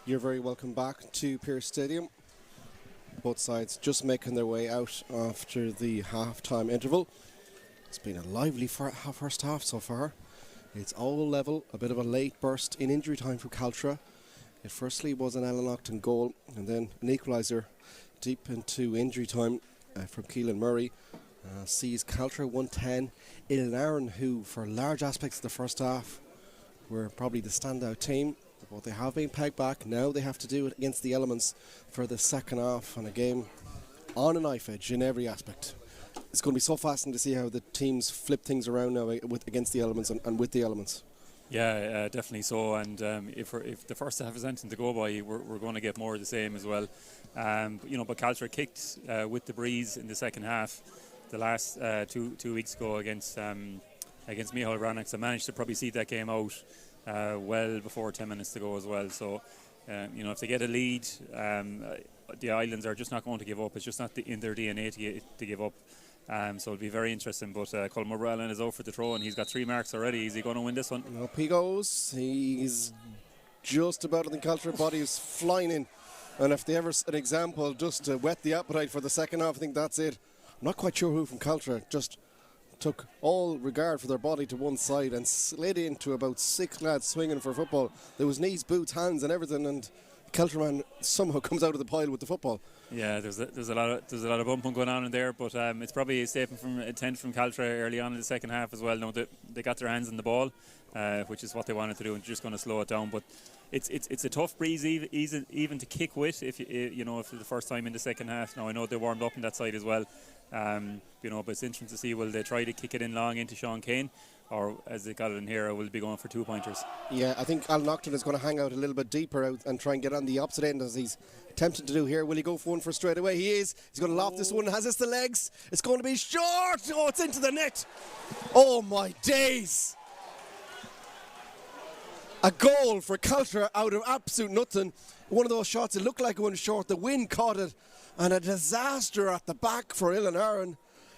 You're very welcome back to Pearse Stadium. Both sides just making their way out after the half-time interval. It's been a lively first half so far. It's all level, a bit of a late burst in injury time for Caltra. It firstly was an Alan Octon goal and then an equaliser deep into injury time from Keelan Murray. Sees Caltra 110. Ilan, who for large aspects of the first half were probably the standout team. But they have been pegged back. Now they have to do it against the elements for the second half on a game on a knife edge in every aspect. It's going to be so fascinating to see how the teams flip things around now against the elements and with the elements. Yeah, definitely so. And if the first half is anything to go by, we're going to get more of the same as well. But Caltra kicked with the breeze in the second half the last 2 weeks ago against Micheál Rann. I managed to probably see that game out well before 10 minutes to go as well. So, if they get a lead, the Islands are just not going to give up. It's just not in their DNA to give up. So it'll be very interesting. But Colm O'Brien is out for the throw and he's got 3 marks already. Is he going to win this one? Up he goes. He's just about, I think Caltra body is flying in. And if they ever an example just to whet the appetite for the second half, I think that's it. I'm not quite sure who from Caltra just took all regard for their body to one side and slid into about 6 lads swinging for football. There was knees, boots, hands and everything, and Caltra man somehow comes out of the pile with the football. Yeah, there's a lot of bumping going on in there, but it's probably a statement from intent from Caltra early on in the second half as well. No, they got their hands on the ball, which is what they wanted to do, and just going to slow it down. But it's a tough breeze even to kick with if for the first time in the second half. Now I know they warmed up on that side as well. But it's interesting to see, will they try to kick it in long into Sean Kane, or as they got it in here, will be going for 2-pointers? Yeah, I think Alan Octon is going to hang out a little bit deeper out and try and get on the opposite end as he's tempted to do here. Will he go for one for straight away? He is. He's going to loft this one. Has this the legs? It's going to be short. Oh, it's into the net. Oh my days. A goal for Caltra out of absolute nothing. one of those shots, it looked like it went short. The wind caught it, and a disaster at the back for Aaron.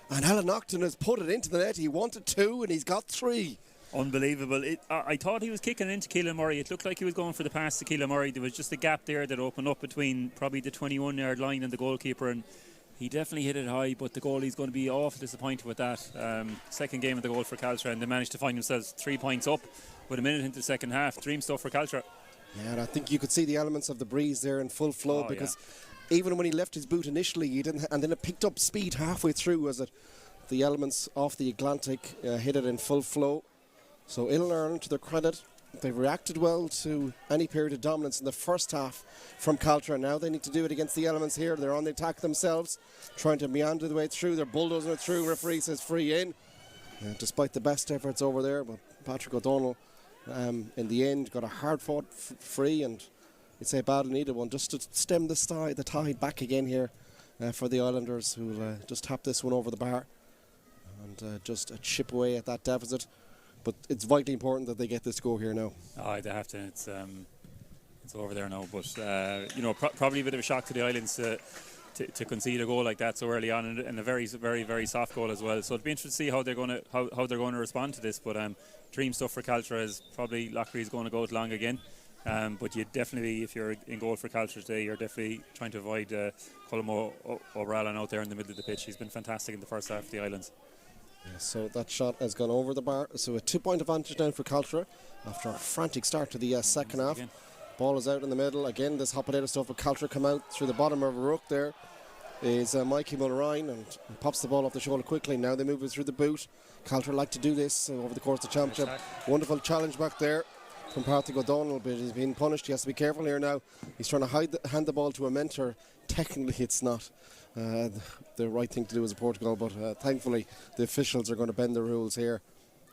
And Alan Octon has put it into the net. He wanted 2, and he's got 3. Unbelievable. I thought he was kicking into Keelan Murray. It looked like he was going for the pass to Keelan Murray. There was just a gap there that opened up between probably the 21-yard line and the goalkeeper, and he definitely hit it high, but the goalie's going to be awful disappointed with that. Second game of the goal for Caltra, and they managed to find themselves 3 points up with a minute into the second half. Dream stuff for Caltra. Yeah, and I think you could see the elements of the breeze there in full flow, because even when he left his boot initially, he didn't, and then it picked up speed halfway through as the elements off the Atlantic hit it in full flow. So Ireland, to their credit, they've reacted well to any period of dominance in the first half from Caltra. Now they need to do it against the elements here. They're on the attack themselves, trying to meander the way through. They're bulldozing it through. Referee says free in. Despite the best efforts over there, but Patrick O'Donnell in the end got a hard-fought free, and it's a badly needed one just to stem the tide back again here for the Islanders, who will just tap this one over the bar and just chip away at that deficit. But it's vitally important that they get this score here now. Oh, they have to. It's over there now. But probably a bit of a shock to the Islands to concede a goal like that so early on, and a very, very, very soft goal as well. So it'll be interesting to see how they're going to respond to this. But dream stuff for Caltra is probably Lochree's going to go it long again. But you definitely, if you're in goal for Caltra today, you're definitely trying to avoid Colm O'Brien out there in the middle of the pitch. He's been fantastic in the first half of the Islands. Yeah, so that shot has gone over the bar. So a 2-point advantage now for Caltra after a frantic start to the second half. Again. Ball is out in the middle. Again, this hot potato stuff, but Caltra come out through the bottom of a ruck there. Is Mikey Mulrine, and pops the ball off the shoulder quickly. Now they move it through the boot. Caltra like to do this over the course of the championship. Wonderful challenge back there from Patrick O'Donnell, but he's being punished. He has to be careful here now. He's trying to hand the ball to a mentor. Technically, it's not the right thing to do as a Portugal, but thankfully the officials are going to bend the rules here.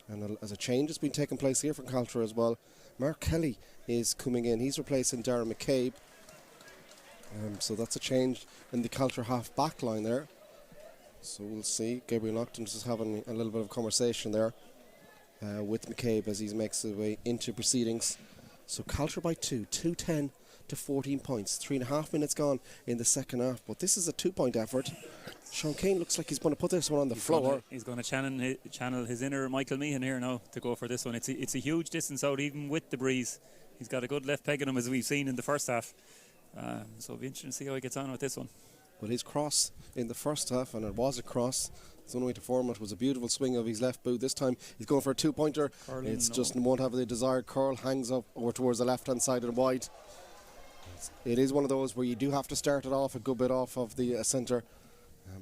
And as a change has been taking place here from Caltra as well. Mark Kelly is coming in. He's replacing Darren McCabe. So that's a change in the Caltra half back line there. So we'll see. Gabriel Octon is having a little bit of conversation there with McCabe as he makes his way into proceedings. So Caltra by 2-10 to 14 points. 3.5 minutes gone in the second half, but this is a 2-point effort. Sean Kane looks like he's going to put this one on the floor. He's going to channel his inner Michael Meehan here now to go for this one. It's a huge distance out, even with the breeze. He's got a good left peg on him, as we've seen in the first half. So it'll be interesting to see how he gets on with this one. Well, his cross in the first half, and it was a cross. It's the only way to form it was a beautiful swing of his left boot. This time he's going for a 2-pointer. Just won't have the desired curl. Hangs up over towards the left-hand side and wide. It is one of those where you do have to start it off a good bit off of the centre,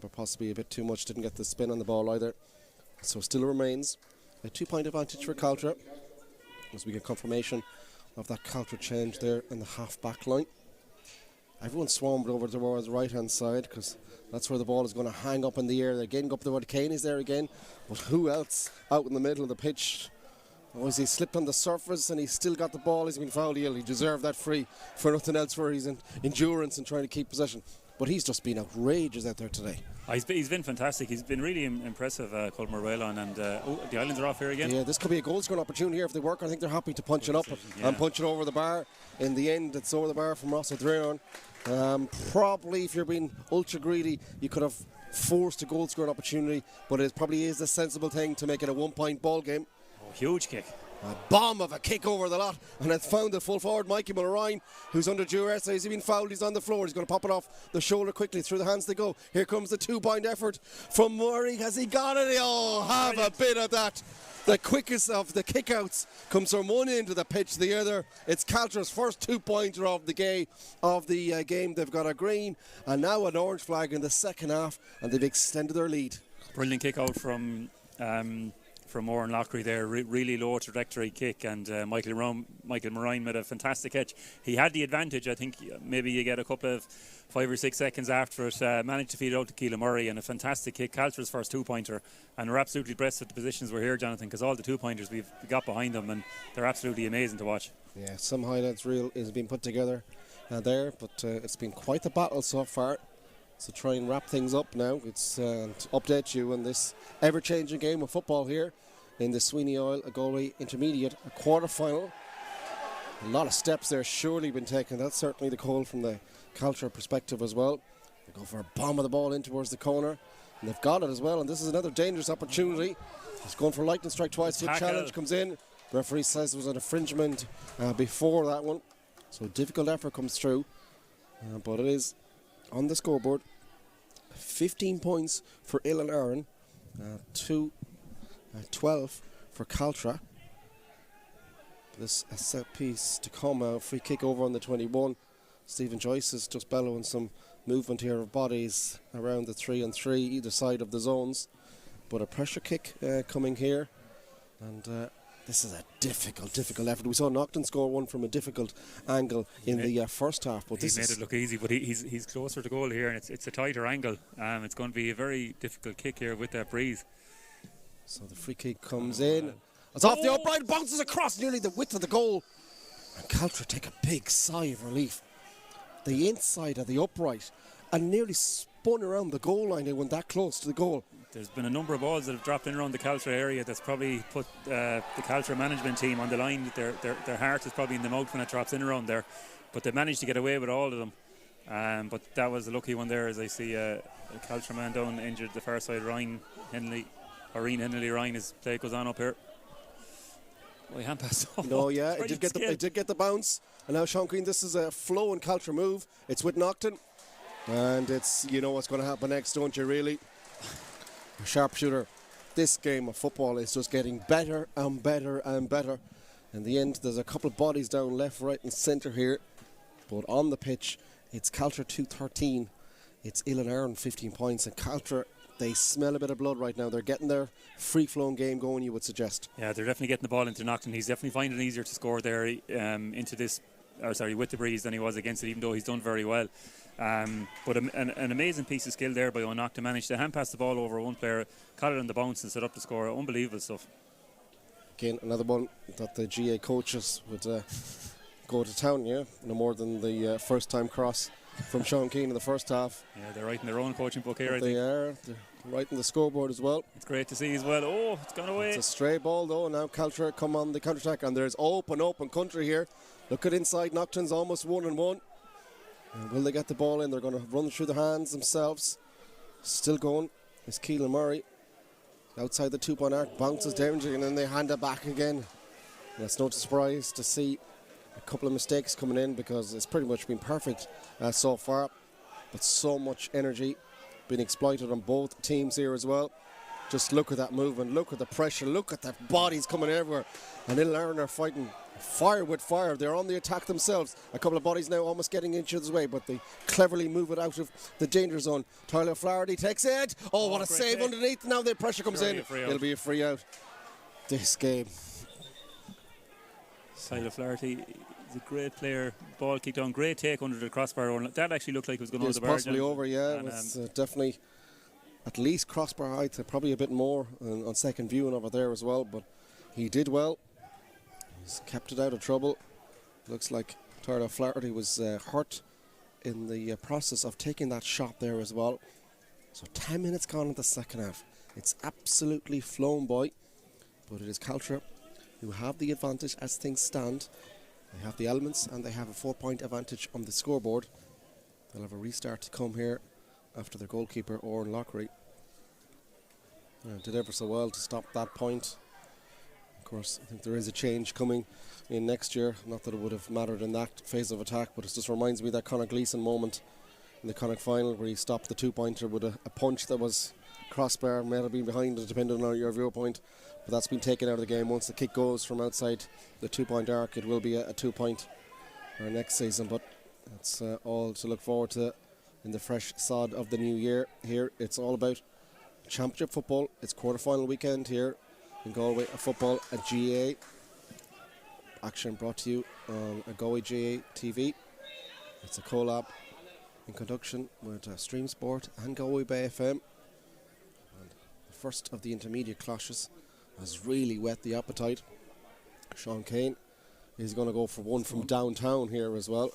but possibly a bit too much. Didn't get the spin on the ball either. So still remains a 2-point advantage for Caltra as we get confirmation of that Caltra change there in the half-back line. Everyone swarmed over towards the right-hand side because that's where the ball is going to hang up in the air. They're getting up there. Kane is there again, but who else out in the middle of the pitch? Oh, he slipped on the surface and he's still got the ball. He's been fouled ill. He deserved that free for nothing else for his endurance and trying to keep possession. But he's just been outrageous out there today. He's been fantastic. He's been really impressive, Colm O'Brien, and the Islands are off here again. Yeah, this could be a goal scoring opportunity here if they work. I think they're happy to punch it up and punch it over the bar. In the end, it's over the bar from Ross O'Dreon. Probably, if you're being ultra greedy, you could have forced a goal scoring opportunity, but it probably is a sensible thing to make it a 1-point ball game. Oh, huge kick. A bomb of a kick over the lot, and it's found the full forward Mikey Mulrine, who's under duress. He's been fouled. He's on the floor. He's going to pop it off the shoulder quickly. Through the hands they go. Here comes the 2-point effort from Murray. Has he got it? Oh, have a bit of that. The quickest of the kickouts comes from one end of the pitch to the other. It's Caltra's first 2-pointer of the game. They've got a green and now an orange flag in the second half, and they've extended their lead. Brilliant kick out from Oran Lockery there, really low trajectory kick, and Michael Moraine made a fantastic catch. He had the advantage. I think maybe you get a couple of 5 or 6 seconds after it, managed to feed it out to Keelan Murray, and a fantastic kick. Caltra's first 2-pointer, and we're absolutely blessed with the positions we're here, Jonathan, because all the 2-pointers we've got behind them, and they're absolutely amazing to watch. Yeah, some highlights reel is being put together there, but it's been quite the battle so far. So try and wrap things up now. It's to update you on this ever-changing game of football here in the Sweeny Oil Galway Intermediate, a quarter-final. A lot of steps there surely been taken. That's certainly the call from the Caltra perspective as well. They go for a bomb of the ball in towards the corner. And they've got it as well. And this is another dangerous opportunity. He's going for a lightning strike twice. The challenge comes in. The referee says there was an infringement before that one. So difficult effort comes through. But it is on the scoreboard. 15 points for Oilea, 12 for Caltra. This set piece to come out. Free kick over on the 21. Stephen Joyce is just bellowing some movement here of bodies around the 3-on-3 either side of the zones. But a pressure kick coming here. And this is a difficult effort. We saw Nocton score one from a difficult angle in the first half. But he made it look easy, but he's closer to goal here, and it's a tighter angle. It's going to be a very difficult kick here with that breeze. So the free kick comes in. It's off the upright, bounces across nearly the width of the goal. And Caltra take a big sigh of relief. The inside of the upright and nearly spun around the goal line. They went that close to the goal. There's been a number of balls that have dropped in around the Caltra area that's probably put the Caltra management team on the line. Their heart is probably in the mouth when it drops in around there. But they managed to get away with all of them. But that was a lucky one there, as I see a Caltra man down injured the far side. Ryan Henley, his play goes on up here. Oh, he hand passed off. No, yeah, it did get the bounce. And now Sean Keane, this is a flow and Caltra move. It's with Nocton. And it's, you know what's going to happen next, don't you really? A sharpshooter. This game of football is just getting better and better and better. In the end, there's a couple of bodies down left, right and centre here. But on the pitch, it's Caltra 2-13. It's Oilea 15 points. And Caltra, they smell a bit of blood right now. They're getting their free-flowing game going, you would suggest. Yeah, they're definitely getting the ball into Nocton. He's definitely finding it easier to score there with the breeze than he was against it, even though he's done very well. But an amazing piece of skill there by O'Nock to manage to hand pass the ball over one player, caught it on the bounce and set up the score. Unbelievable stuff. Again, another one that the GA coaches would go to town, no more than the first time cross from Sean Keane in the first half. Yeah, they're writing their own coaching book here, I think. They are. They're writing the scoreboard as well. It's great to see as well. Oh, it's gone away. It's a stray ball though. Now Caltra come on the counter-attack, and there's open country here. Look at inside. Nocton's almost 1-on-1. Will they get the ball in? They're going to run through their hands themselves. Still going is Keelan Murray. Outside the 2-point arc, bounces down, and then they hand it back again. And it's no surprise to see a couple of mistakes coming in, because it's pretty much been perfect so far. But so much energy being exploited on both teams here as well. Just look at that movement, look at the pressure, look at the bodies coming everywhere. And Oilea are fighting fire with fire. They're on the attack themselves. A couple of bodies now almost getting in each other's way, but they cleverly move it out of the danger zone. Tyler Flaherty takes it. Oh, what a save underneath. Now the pressure comes in. It'll be a free out. This game. Tyler Flaherty is a great player. Ball kicked on. Great take under the crossbar. That actually looked like it was going over the bar. It was possibly over, yeah. It was definitely at least crossbar height. Probably a bit more on second viewing over there as well, but he did well. He's kept it out of trouble. Looks like Tyler Flaherty was hurt in the process of taking that shot there as well. So 10 minutes gone in the second half. It's absolutely flown by, but it is Caltra who have the advantage as things stand. They have the elements and they have a 4-point advantage on the scoreboard. They'll have a restart to come here after their goalkeeper, Oran Lockery. Did ever so well to stop that point. Of course, I think there is a change coming in next year. Not that it would have mattered in that phase of attack, but it just reminds me of that Conor Gleeson moment in the Connacht final where he stopped the 2-pointer with a punch that was crossbar, may have been behind it depending on your viewpoint, but that's been taken out of the game. Once the kick goes from outside the 2-point arc, it will be a 2-point our next season, but that's all to look forward to in the fresh sod of the new year. Here it's all about championship football. It's quarter-final weekend here in Galway of football at GA. Action brought to you on a Galway GA TV. It's a collab in conjunction with Stream Sport and Galway Bay FM. And the first of the intermediate clashes has really whet the appetite. Sean Kane is going to go for one from downtown here as well.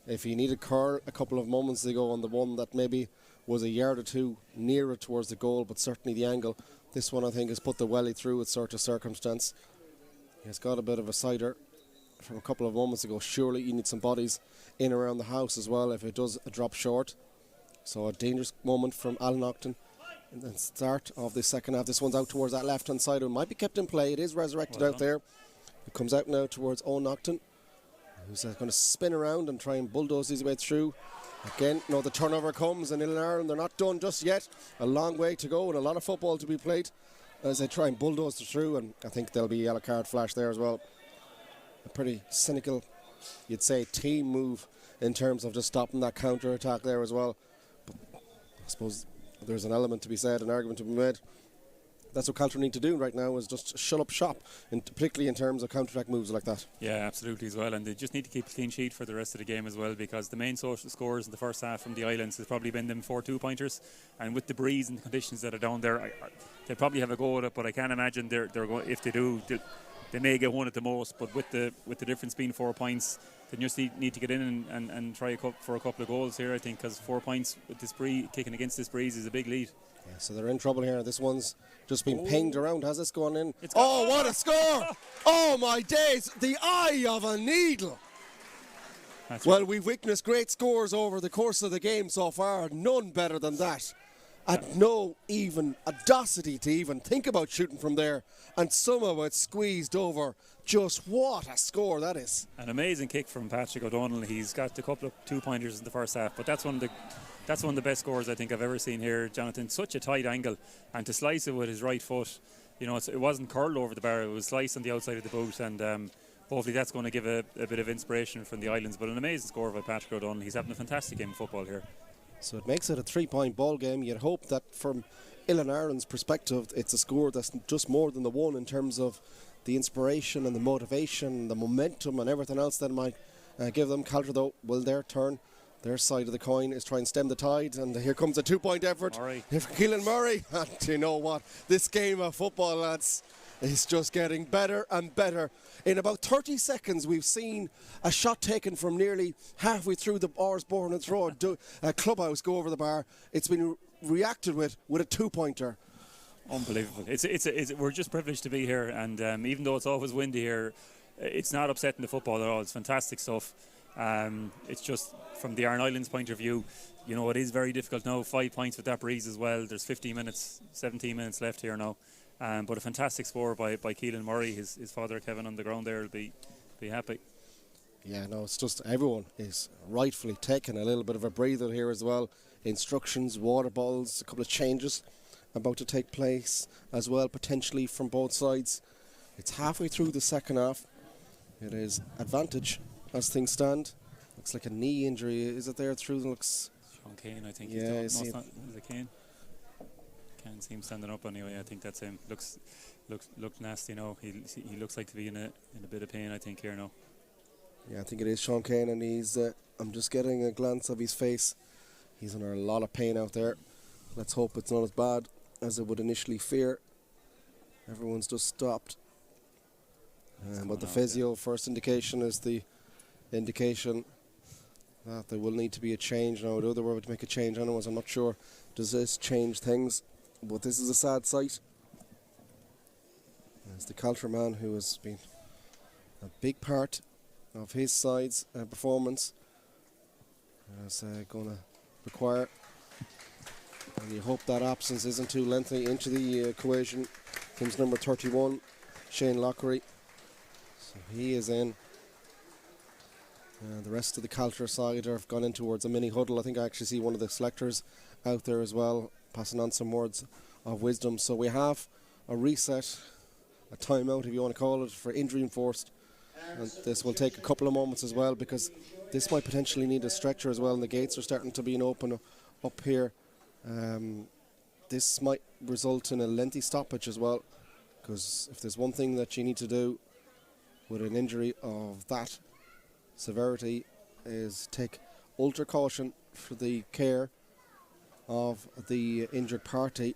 If he needed curl a couple of moments ago on the one that maybe was a yard or two nearer towards the goal, but certainly the angle, this one I think has put the welly through with sort of circumstance. He's got a bit of a cider from a couple of moments ago, surely you need some bodies in around the house as well if it does drop short. So a dangerous moment from Alan Octon in the start of the second half. This one's out towards that left-hand side. It might be kept in play. It is resurrected out there. It comes out now towards Owen Octon, who's going to spin around and try and bulldoze his way through. Again, no, the turnover comes, and Ireland, they're not done just yet. A long way to go and a lot of football to be played as they try and bulldoze through, and I think there'll be a yellow card flash there as well. A pretty cynical, you'd say, team move in terms of just stopping that counter-attack there as well. But I suppose there's an element to be said, an argument to be made. That's what Caltra need to do right now, is just shut up shop, particularly in terms of counter-attack moves like that. Yeah, absolutely as well, and they just need to keep a clean sheet for the rest of the game as well, because the main social scores in the first half from the Islands has probably been them 4 2-pointers, and with the breeze and the conditions that are down there, they probably have a go at it, but I can't imagine they're going, if they do, they may get one at the most, but with the difference being 4 points, they just need to get in and try for a couple of goals here, I think, because 4 points with this breeze, kicking against this breeze, is a big lead. Yeah, so they're in trouble here. This one's just been pinged around. Has this gone in? Oh, what a score! Oh, my days! The eye of a needle! Well, we've witnessed great scores over the course of the game so far. None better than that. And no even audacity to even think about shooting from there. And somehow it's squeezed over. Just what a score that is. An amazing kick from Patrick O'Donnell. He's got a couple of 2-pointers in the first half, but that's one of the best scores I think I've ever seen here, Jonathan. Such a tight angle, and to slice it with his right foot, you know, it wasn't curled over the bar, it was sliced on the outside of the boot, and hopefully that's going to give a bit of inspiration from the Islands. But an amazing score by Patrick O'Donnell. He's having a fantastic game of football here. So it makes it a 3-point ball game. You'd hope that from Ireland's perspective, it's a score that's just more than the one in terms of the inspiration and the motivation, the momentum and everything else that might give them. Caltra, though, will their turn. Their side of the coin is trying to stem the tide, and here comes a 2-point effort for Keelan Murray. And you know what? This game of football, lads, is just getting better and better. In about 30 seconds, we've seen a shot taken from nearly halfway through the Orsborn and Throw clubhouse go over the bar. It's been reacted with a 2-pointer. Unbelievable. We're just privileged to be here, and even though it's always windy here, it's not upsetting the football at all. It's fantastic stuff. It's just from the Aran Islands point of view, you know, it is very difficult now. 5 points with that breeze as well. There's 17 minutes left here now. But a fantastic score by Keelan Murray. His father Kevin on the ground there will be happy. Yeah, no, it's just everyone is rightfully taking a little bit of a breather here as well. Instructions, water balls, a couple of changes about to take place as well, potentially from both sides. It's halfway through the second half. It is advantage as things stand. Looks like a knee injury. Is it there through? Looks. Sean Kane, I think. Yeah, is it Kane? Can't see him standing up anyway. I think that's him. Looks nasty now. He looks like to be in a bit of pain, I think, here now. Yeah, I think it is Sean Kane, and he's. I'm just getting a glance of his face. He's under a lot of pain out there. Let's hope it's not as bad as it would initially fear. Everyone's just stopped. But the physio first indication is the indication that there will need to be a change. Now, the other word to make a change anyways, I'm not sure. Does this change things? But this is a sad sight. It's the Caltra man who has been a big part of his side's performance. Is going to require, and you hope that absence isn't too lengthy into the equation. Comes number 31, Shane Lockery. So he is in. The rest of the Caltra side have gone in towards a mini huddle. I think I actually see one of the selectors out there as well, passing on some words of wisdom. So we have a reset, a timeout if you want to call it, for injury enforced. And this will take a couple of moments as well, because this might potentially need a stretcher as well, and the gates are starting to be open up here. This might result in a lengthy stoppage as well, because if there's one thing that you need to do with an injury of that severity is take ultra caution for the care of the injured party.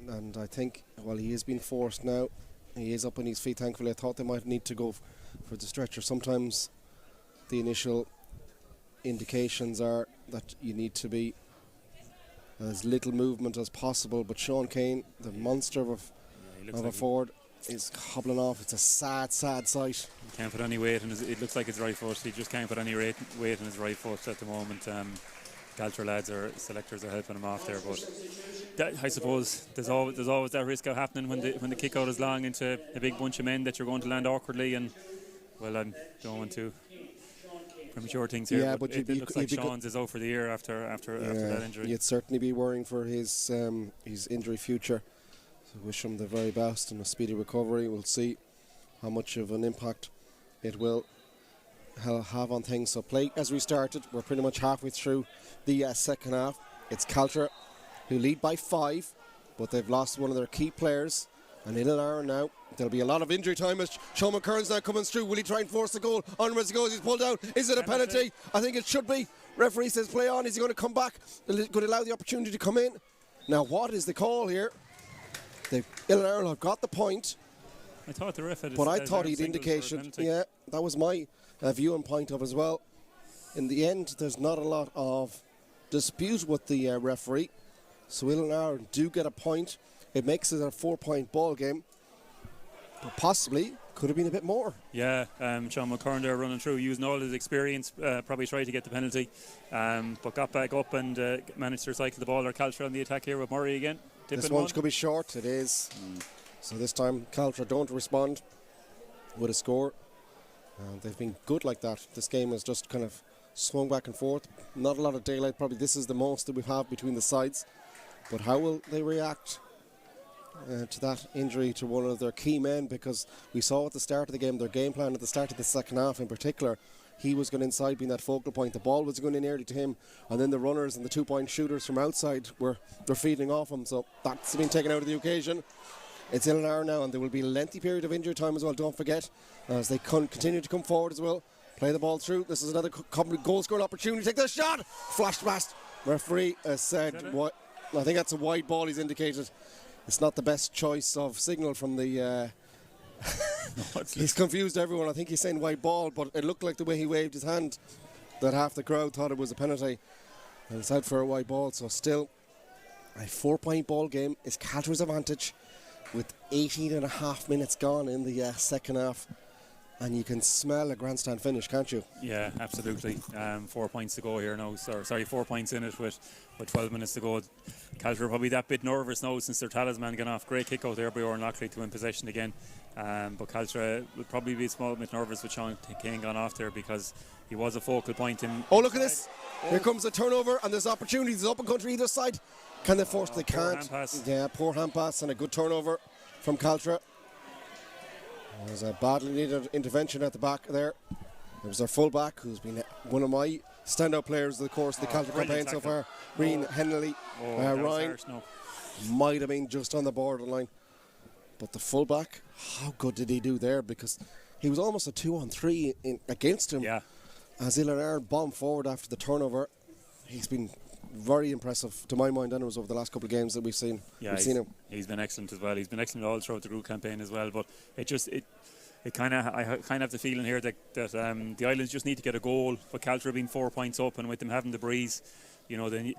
And I think, well, he is being forced now. He is up on his feet, thankfully. I thought they might need to go for the stretcher. Sometimes the initial indications are that you need to be as little movement as possible. But Sean Kane, the monster of a forward, is hobbling off. It's a sad, sad sight. He can't put any weight in his, it looks like his right foot. He just can't put any weight in his right foot at the moment. Caltra lads or selectors are helping him off there, but I suppose there's always that risk of happening when the kick out is long into a big bunch of men that you're going to land awkwardly, and well, I'm don't want to premature things here. Yeah, but it looks like Sean's is out for the year after that injury. You'd certainly be worrying for his injury future. So wish him the very best and a speedy recovery. We'll see how much of an impact it will have on things. So play as we started. We're pretty much halfway through the second half. It's Caltra who lead by 5, but they've lost one of their key players. And in an hour now, there'll be a lot of injury time as Sean McKern's now coming through. Will he try and force the goal? Onwards he goes, he's pulled out. Is it a penalty? I think it should be. Referee says play on. Is he going to come back? Going to allow the opportunity to come in? Now what is the call here? Ireland have got the point. I thought the ref had, but I thought he'd indication. Yeah, that was my view and point of as well. In the end, there's not a lot of dispute with the referee. So Ireland do get a point. It makes it a 4-point ball game. But possibly could have been a bit more. Yeah, Sean McKern there running through, using all his experience, probably tried to get the penalty, but got back up and managed to recycle the ball. Or Caltra on the attack here with Murray again. This one could be short, it is. So this time Caltra don't respond with a score. They've been good like that. This game has just kind of swung back and forth. Not a lot of daylight, probably this is the most that we have between the sides. But how will they react to that injury to one of their key men? Because we saw at the start of the game, their game plan at the start of the second half in particular, he was going inside being that focal point. The ball was going in early to him, and then the runners and the 2-point shooters from outside they're feeding off him. So that's been taken out of the occasion. It's in an hour now, and there will be a lengthy period of injury time as well, don't forget, as they continue to come forward as well. Play the ball through. This is another goal scoring opportunity. Take the shot! Flashed past. Referee said, I think that's a wide ball he's indicated. It's not the best choice of signal from the... He's confused everyone. I think he's saying wide ball, but it looked like the way he waved his hand that half the crowd thought it was a penalty. And it's out for a wide ball, so still a 4-point ball game is Caltra's advantage with 18 and a half minutes gone in the second half. And you can smell a grandstand finish, can't you? Yeah, absolutely. 4 points to go here now. Sorry, 4 points in it with 12 minutes to go. Caltra are probably that bit nervous now since their talisman gone off. Great kick out there by Oran Lockley to win possession again. But Caltra would probably be a small bit nervous with Sean Kane gone off there because he was a focal point in. Oh, look at this. Here comes the turnover and there's opportunities. There's open country either side. Can they force? They can't. Hand pass. Yeah, poor hand pass and a good turnover from Caltra. There's a badly needed intervention at the back there. There was their full-back, who's been one of my standout players of the course of the Caltra campaign so far. Reen Henley. Ryan might have been just on the borderline. But the full-back, how good did he do there? Because he was almost a 2-on-3 against him. Yeah. As Ireland bombed forward after the turnover, he's been very impressive to my mind, anyways, over the last couple of games that we've seen. Yeah, he's been excellent as well. He's been excellent all throughout the group campaign as well. But I kind of have the feeling here that the Islands just need to get a goal. With Caltra being 4 points up and with them having the breeze, you know, they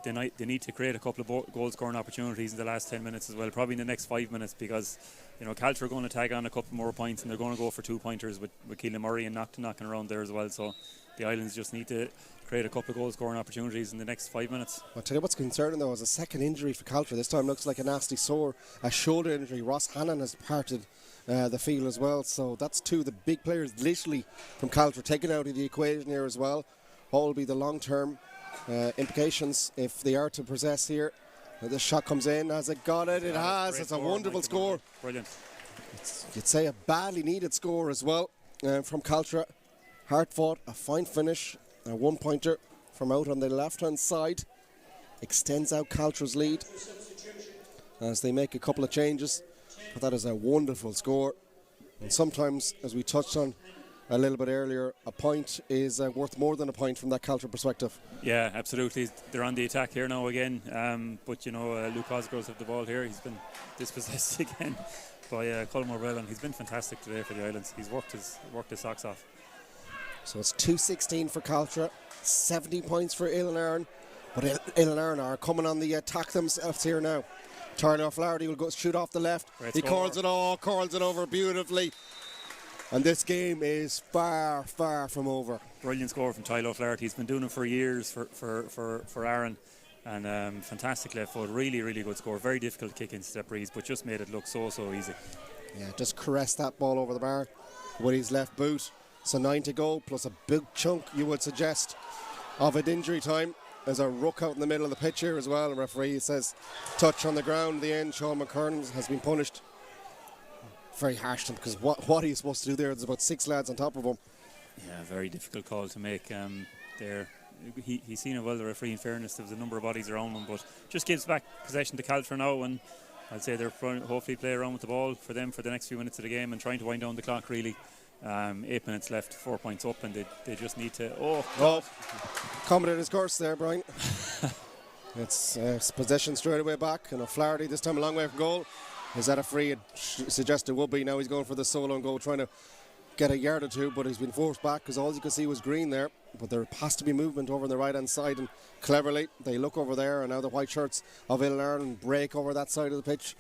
need to create a couple of goal scoring opportunities in the last 10 minutes as well. Probably in the next 5 minutes, because you know Caltra are going to tag on a couple more points and they're going to go for 2-pointers with Keelan Murray and knocking around there as well. So the Islands just need to create a couple of goal scoring opportunities in the next 5 minutes. I'll tell you what's concerning though is a second injury for Caltra. This time looks like a nasty a shoulder injury. Ross Hannon has departed the field as well, so that's two of the big players literally from Caltra taken out of the equation here as well. What will be the long-term implications if they are to possess here? This shot comes in. Has it got it? It has. It's a wonderful score. Brilliant. You'd say a badly needed score as well from Caltra. Hard fought, a fine finish, a 1-pointer from out on the left-hand side. Extends out Caltra's lead as they make a couple of changes. But that is a wonderful score. And sometimes, as we touched on a little bit earlier, a point is worth more than a point from that Caltra perspective. Yeah, absolutely. They're on the attack here now again. But, you know, Luke Osgroves have the ball here. He's been dispossessed again by Colm O'Brien. He's been fantastic today for the Islands. He's worked his socks off. So it's 2-16 for Caltra, 70 points for Ireland. But Ireland are coming on the attack themselves here now. Turner Flaherty will go shoot off the left. Great He score. curls it over beautifully. And this game is far, far from over. Brilliant score from Tyler Flaherty. He's been doing it for years for Aaron. And fantastic left foot. Really, really good score. Very difficult kick into the breeze, but just made it look so easy. Yeah, just caressed that ball over the bar with his left boot. So 9 to go, plus a big chunk, you would suggest, of an injury time. There's a ruck out in the middle of the pitch here as well. The referee says touch on the ground. At the end, Sean McKern has been punished. Very harsh to him, because what are you supposed to do there? There's about 6 lads on top of him. Yeah, very difficult call to make there. He's seen it well, the referee, in fairness. There was a number of bodies around him, but just gives back possession to Caltra now, and I'd say they're hopefully play around with the ball for them for the next few minutes of the game and trying to wind down the clock, really. 8 minutes left, 4 points up, and they just need to... Accommodated his course there, Brian. It's possession straight away back. And Flaherty this time a long way from goal. Is that a free? It suggested would be. Now he's going for the solo and goal, trying to get a yard or two, but he's been forced back because all you could see was green there. But there has to be movement over on the right hand side, and cleverly they look over there, and now the white shirts of Ireland break over that side of the pitch.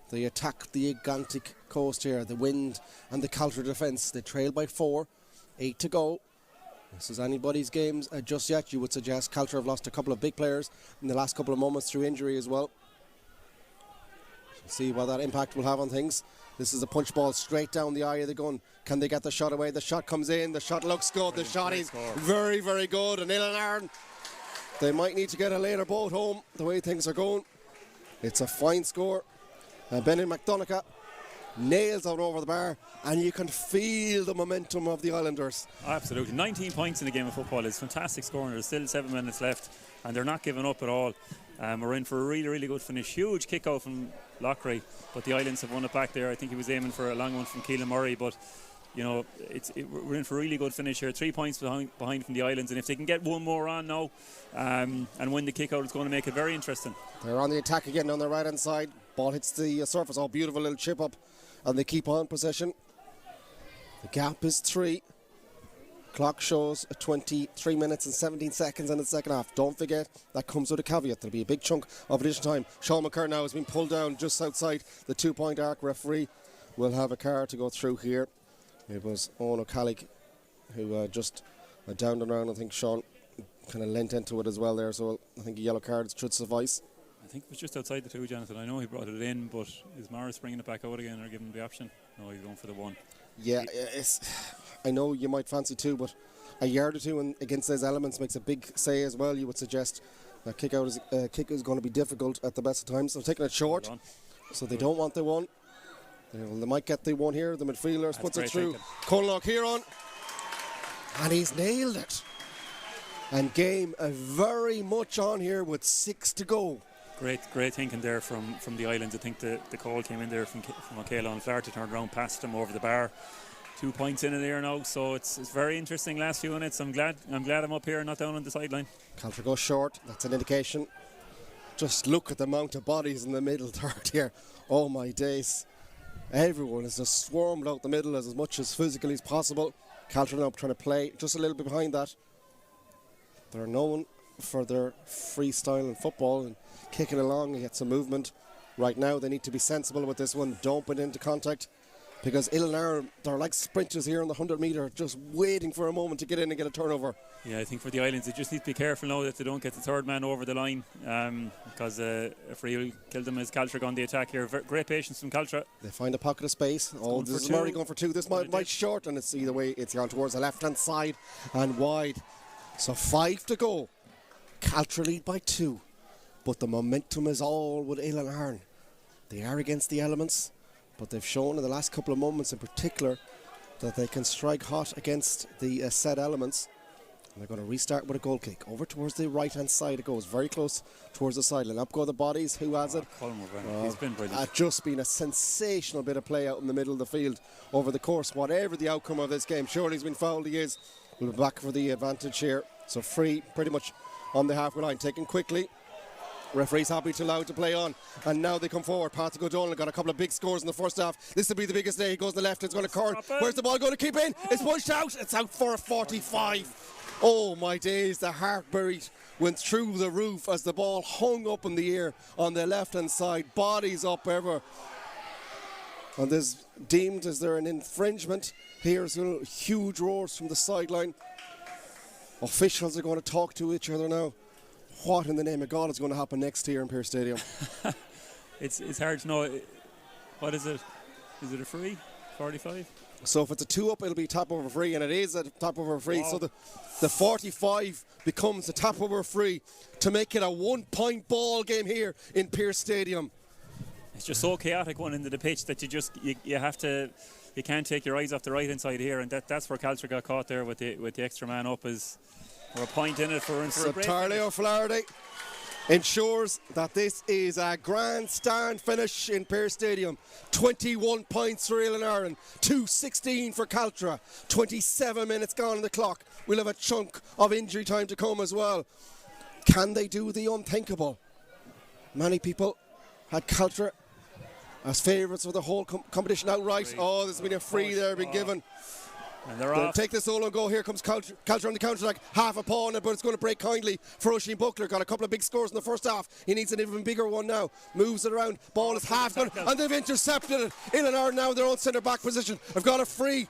They attack the gigantic coast here, the wind and the Caltra defence. They trail by 4, 8 to go. This is anybody's games just yet. You would suggest Caltra have lost a couple of big players in the last couple of moments through injury as well. See what that impact will have on things. This is a punch ball straight down the eye of the gun. Can they get the shot away? The shot comes in. The shot looks good. The shot is very, very good. And Ireland, they might need to get a later boat home the way things are going. It's a fine score. Benny McDonagh nails out over the bar, and you can feel the momentum of the Islanders. Absolutely. 19 points in a game of football is fantastic scoring. There's still 7 minutes left, and they're not giving up at all. We're in for a really, really good finish. Huge kick out from Lochray, but the Islands have won it back there. I think he was aiming for a long one from Keelan Murray, but you know, we're in for a really good finish here. 3 points behind from the Islands, and if they can get one more on now and win the kick out, it's going to make it very interesting. They're on the attack again on the right hand side. Ball hits the surface. Oh, beautiful little chip up, and they keep on possession. The gap is 3. Clock shows 23 minutes and 17 seconds in the second half. Don't forget, that comes with a caveat. There'll be a big chunk of additional time. Sean McKern now has been pulled down just outside the 2-point arc. Referee will have a card to go through here. It was Owen O'Callig who just downed and around. I think Sean kind of leant into it as well there, so I think a yellow card should suffice. I think it was just outside the 2, Jonathan. I know he brought it in, but is Morris bringing it back out again or giving him the option? No, he's going for the 1. Yeah, I know you might fancy 2, but a yard or 2 against those elements makes a big say as well. You would suggest that kick is going to be difficult at the best of times. So taking it short, so they don't want the 1. They might get the 1 here. The midfielder puts it through. Conlock here on, and he's nailed it. And game very much on here with 6 to go. Great thinking there from the Islands. I think the call came in there from O'Callig, and Flaherty turned around, passed him over the bar. 2 points in there now, so it's very interesting last few minutes. I'm glad I'm up here, not down on the sideline. Caltra goes short. That's an indication. Just look at the amount of bodies in the middle third here. Oh my days. Everyone is just swarmed out the middle as much as physically as possible. Caltra now trying to play just a little bit behind that. They're known for their freestyle in football and kicking along and get some movement. Right now they need to be sensible with this one. Don't put into contact, because Ireland, they're like sprinters here on the 100 metre, just waiting for a moment to get in and get a turnover. Yeah, I think for the Islands they just need to be careful now that they don't get the third man over the line, because a free will kill them as Caltra on the attack here. Great patience from Caltra. They find a pocket of space. Oh, this is Murray going for 2. This might short, and it's either way. It's gone towards the left hand side and wide. So 5 to go. Caltra lead by 2, but the momentum is all with Ireland. They are against the elements, but they've shown in the last couple of moments in particular that they can strike hot against the said elements. And they're going to restart with a goal kick. Over towards the right hand side it goes, very close towards the sideline. Up go the bodies. Who has it? He's been brilliant. It's just been a sensational bit of play out in the middle of the field over the course. Whatever the outcome of this game, surely he's been fouled. He is. We'll be back for the advantage here. So free pretty much on the halfway line, taken quickly. Referee's happy to allow it to play on, and now they come forward. Patrick O'Donnell got a couple of big scores in the first half. This will be the biggest day. He goes to the left, it's going to curl. Where's the ball going to keep in? It's pushed out. It's out for a 45. Oh my days, the heartbeat went through the roof as the ball hung up in the air on the left hand side, bodies up ever. And there's deemed as there an infringement. Here's huge roars from the sideline. Officials are going to talk to each other now. What in the name of God is going to happen next here in Pearse Stadium? It's hard to know. What is it? Is it a free? 45? So if it's a 2-up, it'll be tap over free, and it is a tap over free. Wow. So the 45 becomes a tap over free to make it a 1-point ball game here in Pearse Stadium. It's just so chaotic one into the pitch that you have to, you can't take your eyes off the right hand side here, and that's where Caltra got caught there with the extra man up, is for a point in it for So a great Tarley finish. O'Flaherty ensures that this is a grandstand finish in Pearse Stadium. 21 points for Ireland, 2:16 for Caltra, 27 minutes gone on the clock. We'll have a chunk of injury time to come as well. Can they do the unthinkable? Many people had Caltra as favourites for the whole competition outright. Free. Oh, there's been a free there been given. And they're They'll off. take this solo and go. Here comes Caltra on the counter, like half a paw on it, but it's going to break kindly for Oisin Buckler. Got a couple of big scores in the first half. He needs an even bigger one now. Moves it around. Ball is half gone, and they've intercepted it. Ireland now in their own centre back position. They've got a free.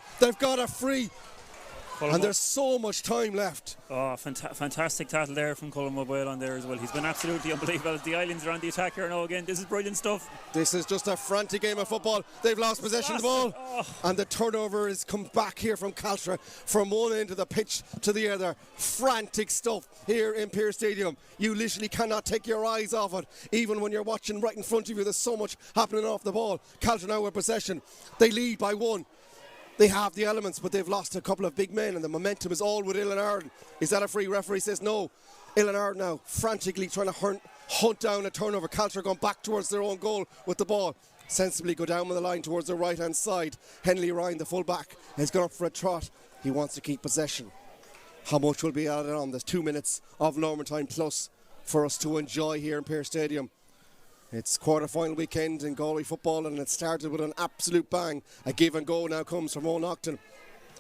And there's so much time left. Oh, fantastic tackle there from Colin Boyle on there as well. He's been absolutely unbelievable. The Islands are on the attack here now again. This is brilliant stuff. This is just a frantic game of football. They've lost possession of the ball. Oh. And the turnover has come back here from Caltra, from one end of the pitch to the other. Frantic stuff here in Pearse Stadium. You literally cannot take your eyes off it. Even when you're watching right in front of you, there's so much happening off the ball. Caltra now with possession. They lead by 1. They have the elements, but they've lost a couple of big men, and the momentum is all with Ireland. Is that a free? Referee says no. Ireland now frantically trying to hunt down a turnover. Caltra going back towards their own goal with the ball. Sensibly go down the line towards the right hand side. Henley Ryan, the full-back, has gone up for a trot. He wants to keep possession. How much will be added on? There's 2 minutes of normal time plus for us to enjoy here in Pearse Stadium. It's quarter-final weekend in Galway football, and it started with an absolute bang. A give and go now comes from Owen Octon.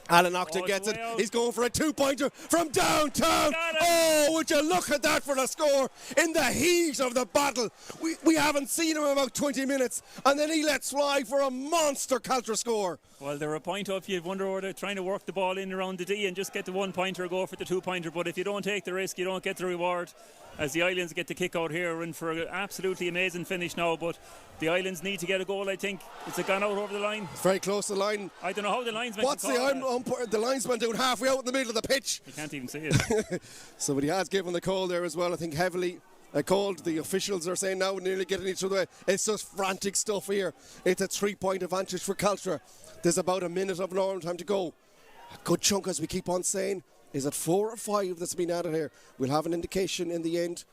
Alan Octon gets it. He's going for a 2-pointer from downtown. Oh, would you look at that for the score in the heat of the battle. We haven't seen him in about 20 minutes, and then he lets fly for a monster Caltra score. Well, they're a point up. You'd wonder where they're trying to work the ball in around the D and just get the 1-pointer or go for the 2-pointer. But if you don't take the risk, you don't get the reward. As the Islands get the kick out here, we're in for an absolutely amazing finish now. But the Islands need to get a goal, I think. It's gone out over the line. It's very close to the line. I don't know how the linesman. What's the linesman doing halfway out in the middle of the pitch? You can't even see it. Somebody has given the call there as well, I think heavily called. The officials are saying now nearly getting each other. It's just frantic stuff here. It's a 3-point advantage for Caltra. There's about a minute of normal time to go. A good chunk, as we keep on saying. Is it 4 or 5 that's been added here? We'll have an indication in the end.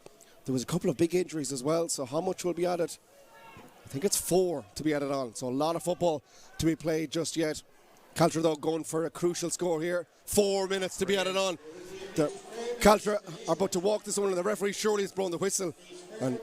There was a couple of big injuries as well, so how much will be added? I think it's 4 to be added on, so a lot of football to be played just yet. Caltra though going for a crucial score here. 4 minutes to be added on. Caltra are about to walk this one, and the referee surely has blown the whistle. And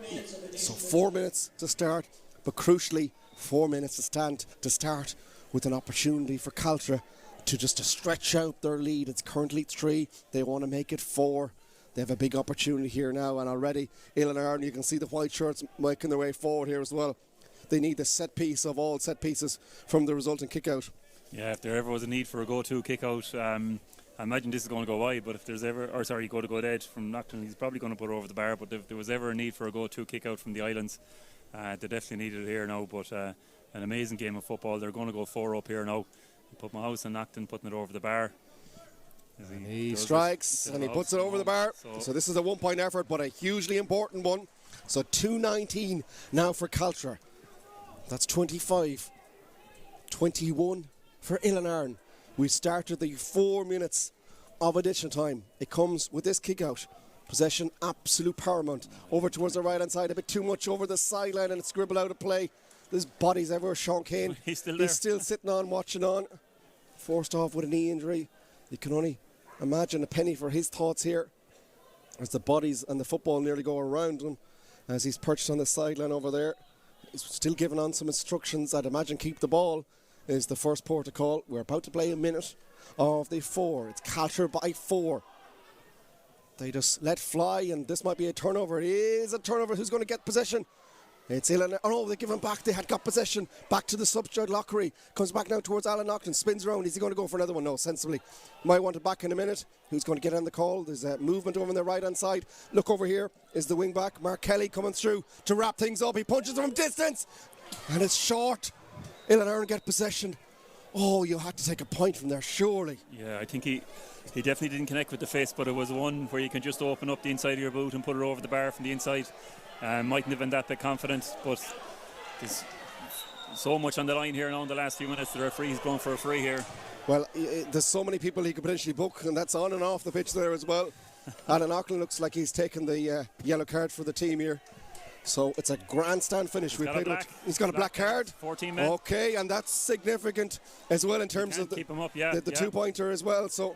so 4 minutes to start, but crucially 4 minutes to start with an opportunity for Caltra to stretch out their lead. It's currently 3. They want to make it 4. They have a big opportunity here now, and already Ireland, you can see the white shirts making their way forward here as well. They need the set piece of all set pieces from the resulting kick out. Yeah, if there ever was a need for a go-to kick-out, I imagine this is going to go wide, but if there's ever, go to edge from Nocton, he's probably going to put it over the bar, but if there was ever a need for a go-to kick-out from the Islands, they definitely needed it here now, but an amazing game of football. They're going to go 4 up here now. Put my house and Nocton putting it over the bar. He strikes and he puts it over the bar. So this is a 1-point effort, but a hugely important one. So 2:19 now for Caltra. That's 25. 21 for Ireland. We started the 4 minutes of additional time. It comes with this kick out. Possession absolute paramount. Over towards the right hand side, a bit too much over the sideline, and it's scribbled out of play. There's bodies everywhere. Sean Kane, he's still sitting on, watching on. Forced off with a knee injury. You can only imagine a penny for his thoughts here as the bodies and the football nearly go around him as he's perched on the sideline over there. He's still giving on some instructions. I'd imagine keep the ball is the first protocol. We're about to play a minute of the 4. It's Caltra by 4. They just let fly, and this might be a turnover. It is a turnover. Who's going to get possession? It's Ilan. Oh no, they give him back. They had got possession. Back to the substrate Lockery. Comes back now towards Alan Naughton. Spins around. Is he going to go for another one? No, sensibly. Might want it back in a minute. Who's going to get on the call? There's a movement over on the right hand side. Look over here. Is the wing back. Mark Kelly coming through to wrap things up. He punches from distance. And it's short. Ilan Aaron get possession. Oh, you had to take a point from there, surely. Yeah, I think he definitely didn't connect with the face, but it was one where you can just open up the inside of your boot and put it over the bar from the inside. Mightn't have been that bit confident, but there's so much on the line here now in the last few minutes. The referee's going for a free here. Well, there's so many people he could potentially book, and that's on and off the pitch there as well. Alan Auckland looks like he's taken the yellow card for the team here. So it's a grandstand finish. He's got a black card. 14 men. Okay, and that's significant as well in terms of keep him up, yeah, the two-pointer as well. So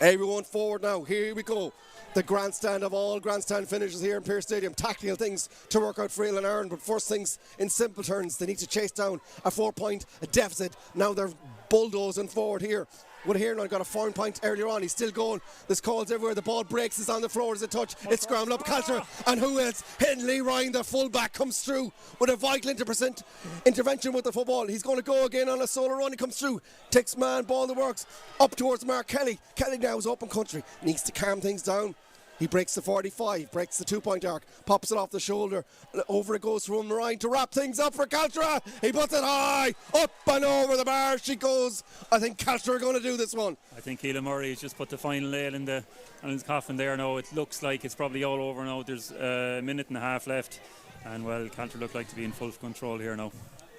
everyone forward now. Here we go. The grandstand of all grandstand finishes here in Pearse Stadium. Tactical things to work out for Ilan Aaron, but first things in simple terms. They need to chase down a 4-point deficit. Now they're bulldozing forward here. Would here now got a 4-point earlier on. He's still going. There's calls everywhere. The ball breaks. It's on the floor. There's a touch. It's scrambled up. Caltra. And who else? Henley Ryan, the fullback, comes through with a vital intervention with the football. He's going to go again on a solo run. He comes through. Takes man. Ball that works. Up towards Mark Kelly. Kelly now is open country. Needs to calm things down. He breaks the 45, breaks the 2-point arc, pops it off the shoulder. Over it goes from Ryan to wrap things up for Caltra. He puts it high, up and over the bar she goes. I think Caltra are going to do this one. I think Keelan Murray has just put the final nail in his coffin there now. It looks like it's probably all over now. There's a minute and a half left, and well, Caltra look like to be in full control here now.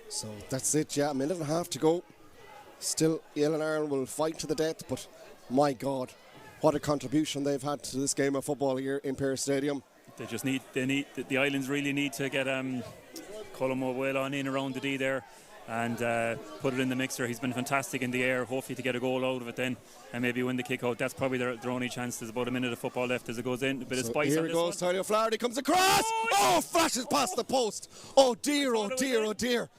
So that's it, yeah, a minute and a half to go. Still, Ilan Aaron will fight to the death, but my God, what a contribution they've had to this game of football here in Pearse Stadium. The Islands really need to get Colm Oilea on in around the D there and put it in the mixer. He's been fantastic in the air, hopefully to get a goal out of it then and maybe win the kick out. That's probably their only chance. There's about a minute of football left as it goes in. A bit of spice here on it this goes, one. Tyler Flaherty comes across. Oh, flashes past the post. Oh dear, oh dear, oh dear.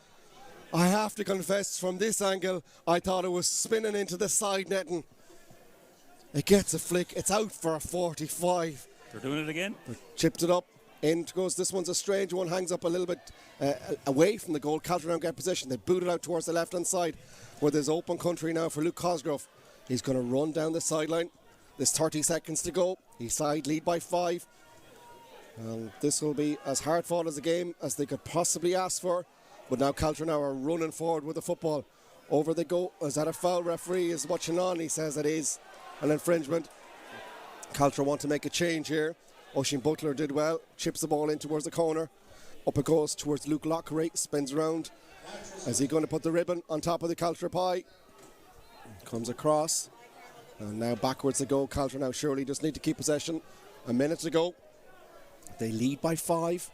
I have to confess, from this angle, I thought it was spinning into the side netting. It gets a flick. It's out for a 45. They're doing it again. Chipped it up. In goes. This one's a strange one. Hangs up a little bit away from the goal. Caltra now get possession. They boot it out towards the left-hand side where there's open country now for Luke Cosgrove. He's going to run down the sideline. There's 30 seconds to go. East side lead by 5. This will be as hard fought as a game as they could possibly ask for. But now Caltra now are running forward with the football. Over they go. Is that a foul? Referee is watching on. He says it is an infringement. Caltra want to make a change here. Oisin Butler did well. Chips the ball in towards the corner. Up it goes towards Luke Lockery. Spins around. Is he going to put the ribbon on top of the Caltra pie? Comes across. And now backwards they go. Caltra now surely just need to keep possession. A minute to go. They lead by 5.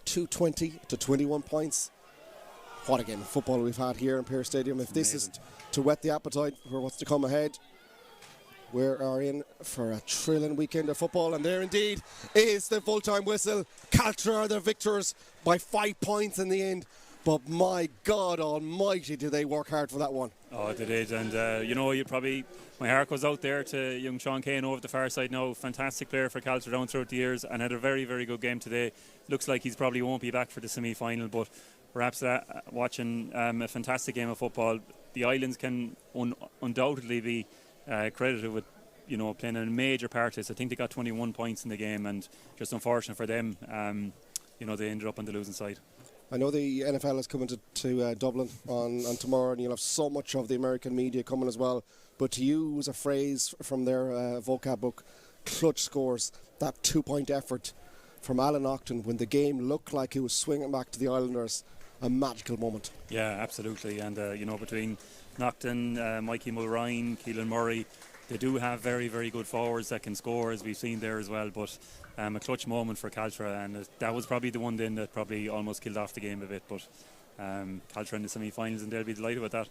220 to 21 points. What a game of football we've had here in Pearse Stadium. If this is to whet the appetite for what's to come ahead, we are in for a thrilling weekend of football. And there indeed is the full-time whistle. Caltra are the victors by 5 points in the end. But my God almighty, did they work hard for that one. Oh, they did. And, my heart goes out there to young Sean Kane over the far side now. Fantastic player for Caltra down throughout the years and had a very, very good game today. Looks like he's probably won't be back for the semi-final, but perhaps watching a fantastic game of football. The Islands can undoubtedly be credited with playing a major part of this. I think they got 21 points in the game, and just unfortunate for them, they ended up on the losing side. I know the NFL is coming to Dublin on tomorrow, and you'll have so much of the American media coming as well. But to use a phrase from their vocab book, clutch scores, that 2-point effort from Alan Naughton when the game looked like it was swinging back to the Islanders, a magical moment. Yeah, absolutely. And, between Naughton, Mikey Mulrine, Keelan Murray, they do have very, very good forwards that can score, as we've seen there as well. But a clutch moment for Caltra, and that was probably the one then that probably almost killed off the game a bit. But Caltra in the semi-finals, and they'll be delighted with that.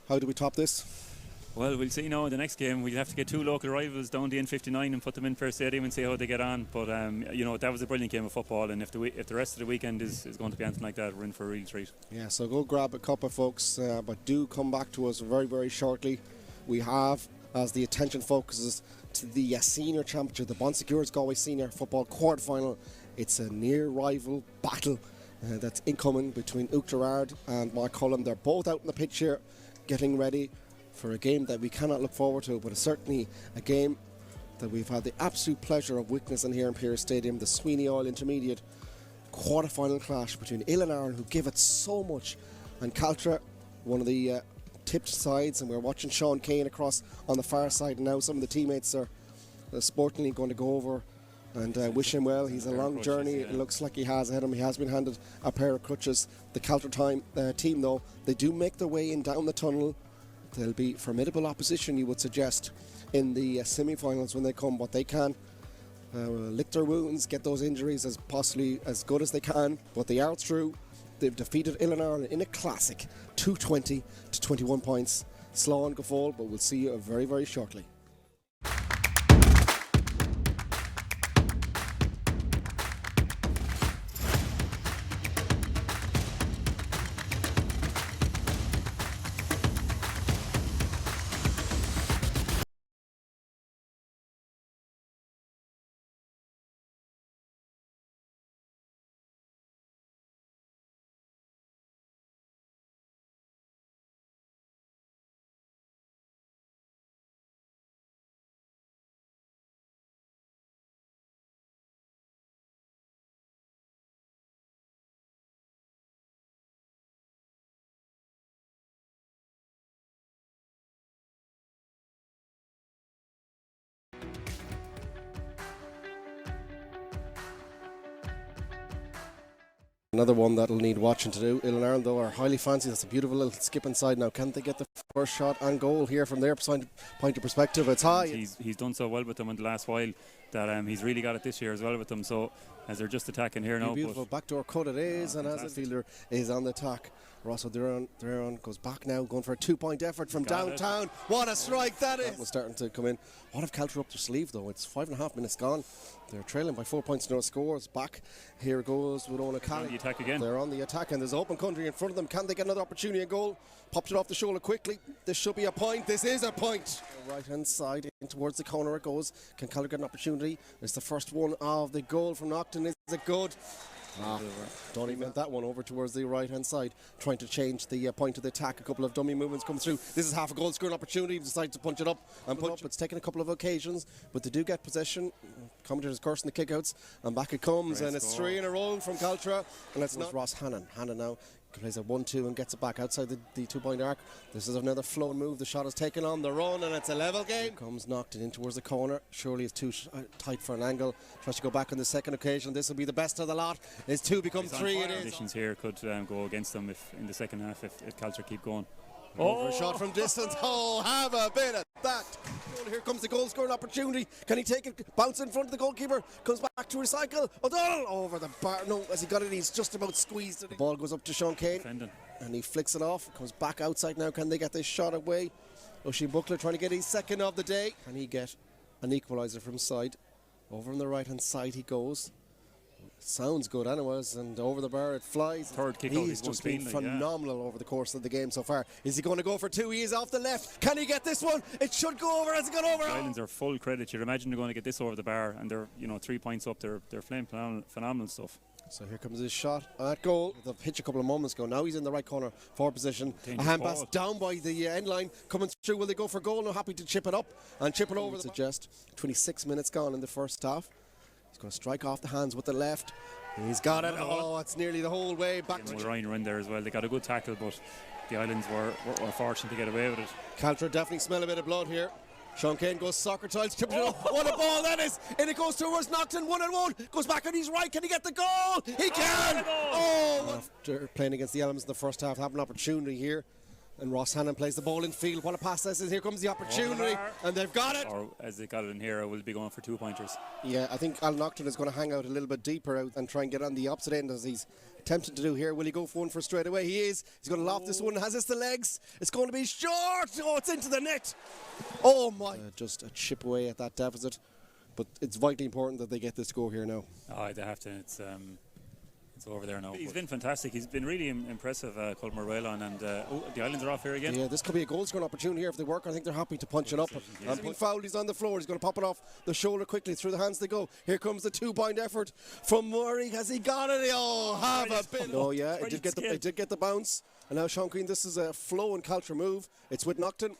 How do we top this? Well, we'll see now in the next game. We'll have to get 2 local rivals down the N59 and put them in Pearse Stadium and see how they get on. But, that was a brilliant game of football, and if the rest of the weekend is going to be anything like that, we're in for a real treat. Yeah, so go grab a cuppa, folks, but do come back to us very, very shortly. We have as the attention focuses to the senior championship, the Bonsecours Galway Senior Football quarter-final. It's a near rival battle that's incoming between Gerard and Mark Cullen. They're both out on the pitch here getting ready for a game that we cannot look forward to, but it's certainly a game that we've had the absolute pleasure of witnessing here in Pearse Stadium, the Sweeny Oil Intermediate quarter-final clash between Oilea, who give it so much, and Caltra, one of the tipped sides. And we're watching Sean Kane across on the far side, and now some of the teammates are sportingly going to go over and wish him well. He's a long journey. It looks like he has ahead of him. He has been handed a pair of crutches. The Caltra team, though, they do make their way in down the tunnel. There'll be formidable opposition, you would suggest, in the semi-finals when they come, but they can lick their wounds, get those injuries as possibly as good as they can, but they are through. They've defeated Oilea in a classic 220 to 21 points. Slow and Gafol, but we'll see you very, very shortly. Another one that'll need watching to do. Oilea, though, are highly fancy. That's a beautiful little skip inside. Now, can't they get the first shot and goal here from their point of perspective? It's high. He's done so well with them in the last while that he's really got it this year as well with them. So as they're just attacking here now. Beautiful backdoor cut it is, and as the fielder is on the attack. Rosso Duran goes back now, going for a 2-point effort from downtown. What a strike that is! That was starting to come in. What have Caltra up their sleeve, though? It's 5.5 minutes gone. They're trailing by 4 points, no scores. Back here goes with Owen O'Callaghan. On the attack again. They're on the attack, and there's open country in front of them. Can they get another opportunity and goal? Popped it off the shoulder quickly. This should be a point. This is a point. Right hand side in towards the corner it goes. Can Caltra get an opportunity? It's the first one of the goal from Nocton. Is it good? Donny meant that one over towards the right hand side, trying to change the point of the attack. A couple of dummy movements come through. This is half a goal scoring opportunity. Decides to punch it up and punch up. It's taken a couple of occasions, but they do get possession. Commentators cursing the kickouts, and back it comes. Great and it's score. 3 in a row from Caltra, and it's not Ross Hannon. Hannon now plays a 1-2 and gets it back outside the 2-point arc. This is another flow move. The shot is taken on the run, and it's a level game. Here comes knocked it in towards the corner. Surely it's too tight for an angle. Tries to go back on the second occasion. This will be the best of the lot. It's 2 becomes 3. It is. Conditions here could go against them if in the second half if Caltra keep going. For a shot from distance. Oh, have a bit of that. Here comes the goal scoring opportunity. Can he take it? Bounce in front of the goalkeeper. Comes back to recycle. O'Donnell over the bar. No, as he got it, he's just about squeezed it. The ball goes up to Sean Kane. Defending. And he flicks it off. Comes back outside now. Can they get this shot away? Oisin Buckler trying to get his second of the day. Can he get an equaliser from side? Over on the right hand side he goes. Sounds good anyways, and over the bar it flies. Third kick He's just been phenomenal over the course of the game so far. Is he going to go for 2? He is off the left. Can he get this one? It should go over. Has it gone over? The Islands are full credit. You'd imagine they're going to get this over the bar, and they're 3 points up. They're playing phenomenal stuff. So here comes his shot at goal. The pitch a couple of moments ago. Now he's in the right corner forward position. A hand pass down by the end line. Coming through. Will they go for goal? No, happy to chip it up and chip it over. Suggest 26 minutes gone in the first half. He's going to strike off the hands with the left. He's got it. Oh, it's nearly the whole way back to Ryan were in there as well. They got a good tackle, but the Islands were fortunate to get away with it. Caltra definitely smell a bit of blood here. Sean Kane goes soccer tiles, chips it up. What a ball that is! And it goes towards Nocton, 1-1. Goes back on his right. Can he get the goal? He can! Oh! After playing against the Elements in the first half, have an opportunity here. And Ross Hannon plays the ball in field. What a pass this is. Here comes the opportunity. And they've got it. Or as they got it in here, I will be going for 2-pointers. Yeah, I think Al Nocton is going to hang out a little bit deeper out and try and get on the opposite end as he's attempting to do here. Will he go for one for straight away? He is. He's going to loft this one. Has this the legs? It's going to be short. Oh, it's into the net. Oh, my. Just a chip away at that deficit. But it's vitally important that they get this score here now. Oh, they have to. It's It's over there now. He's been fantastic. He's been really impressive, Colmar Whalon, and the Islands are off here again. Yeah, this could be a goal scoring opportunity here if they work. I think they're happy to punch it up. He's been fouled. He's on the floor. He's going to pop it off the shoulder quickly. Through the hands they go. Here comes the 2-point effort from Murray. Has he got it? Oh, have a bit. Oh yeah, it did get the bounce. And now Sean Queen, this is a flow and Caltra move. It's with Nocton,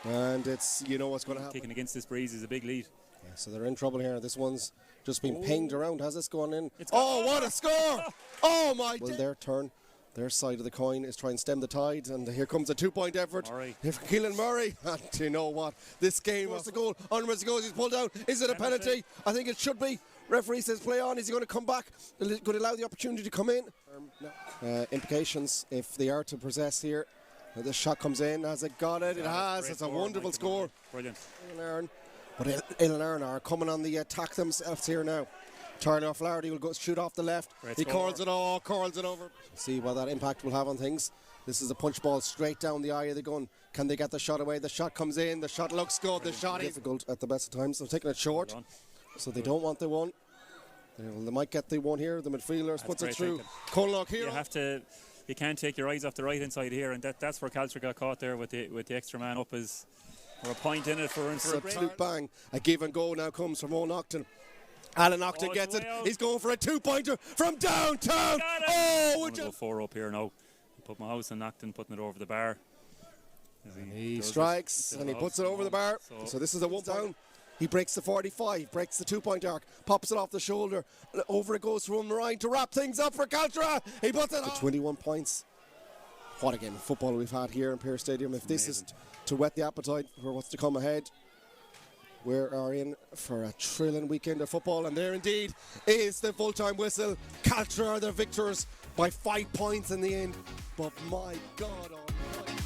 and it's, you know what's going to happen. Kicking against this breeze is a big lead. Yeah, so they're in trouble here. This one's just been pinged around. Has this gone in? Oh, what a score! Oh my! Well, their turn. Their side of the coin is trying to stem the tide, and here comes a 2-point effort. Keelan Murray. And you know what? This game was the goal. Onwards he goes. He's pulled out. Is it a penalty? I think it should be. Referee says play on. Is he going to come back? Going to allow the opportunity to come in? No. Implications if they are to possess here. This shot comes in. Has it got it? It has. It's a wonderful score. Brilliant. But Ilan are coming on the attack themselves here now. Charlie O'Flaherty will go shoot off the left. He curls it over. See what that impact will have on things. This is a punch ball straight down the eye of the gun. Can they get the shot away? The shot comes in. The shot looks good. The shot is difficult at the best of times. They're taking it short. So they don't want the one. They might get the one here. The midfielders puts it through. Conlock here. You can't take your eyes off the right hand side here, and that's where Caltra got caught there with the extra man up as or a point in it for a absolute bang. A give and go now comes from O'Nocton. Alan Nocton gets it. He's going for a 2-pointer from downtown. Oh, would you? Go 4 up here now. Put my house and Nocton putting it over the bar. He strikes and he puts it over the bar. So this is a 1 down. He breaks the 45, breaks the 2-point arc, pops it off the shoulder. Over it goes from Ryan to wrap things up for Caltra. He puts it on. 21 points. What a game of football we've had here in Pearse Stadium. If this isn't to whet the appetite for what's to come ahead, we are in for a thrilling weekend of football. And there indeed is the full-time whistle. Caltra are the victors by 5 points in the end. But my God almighty.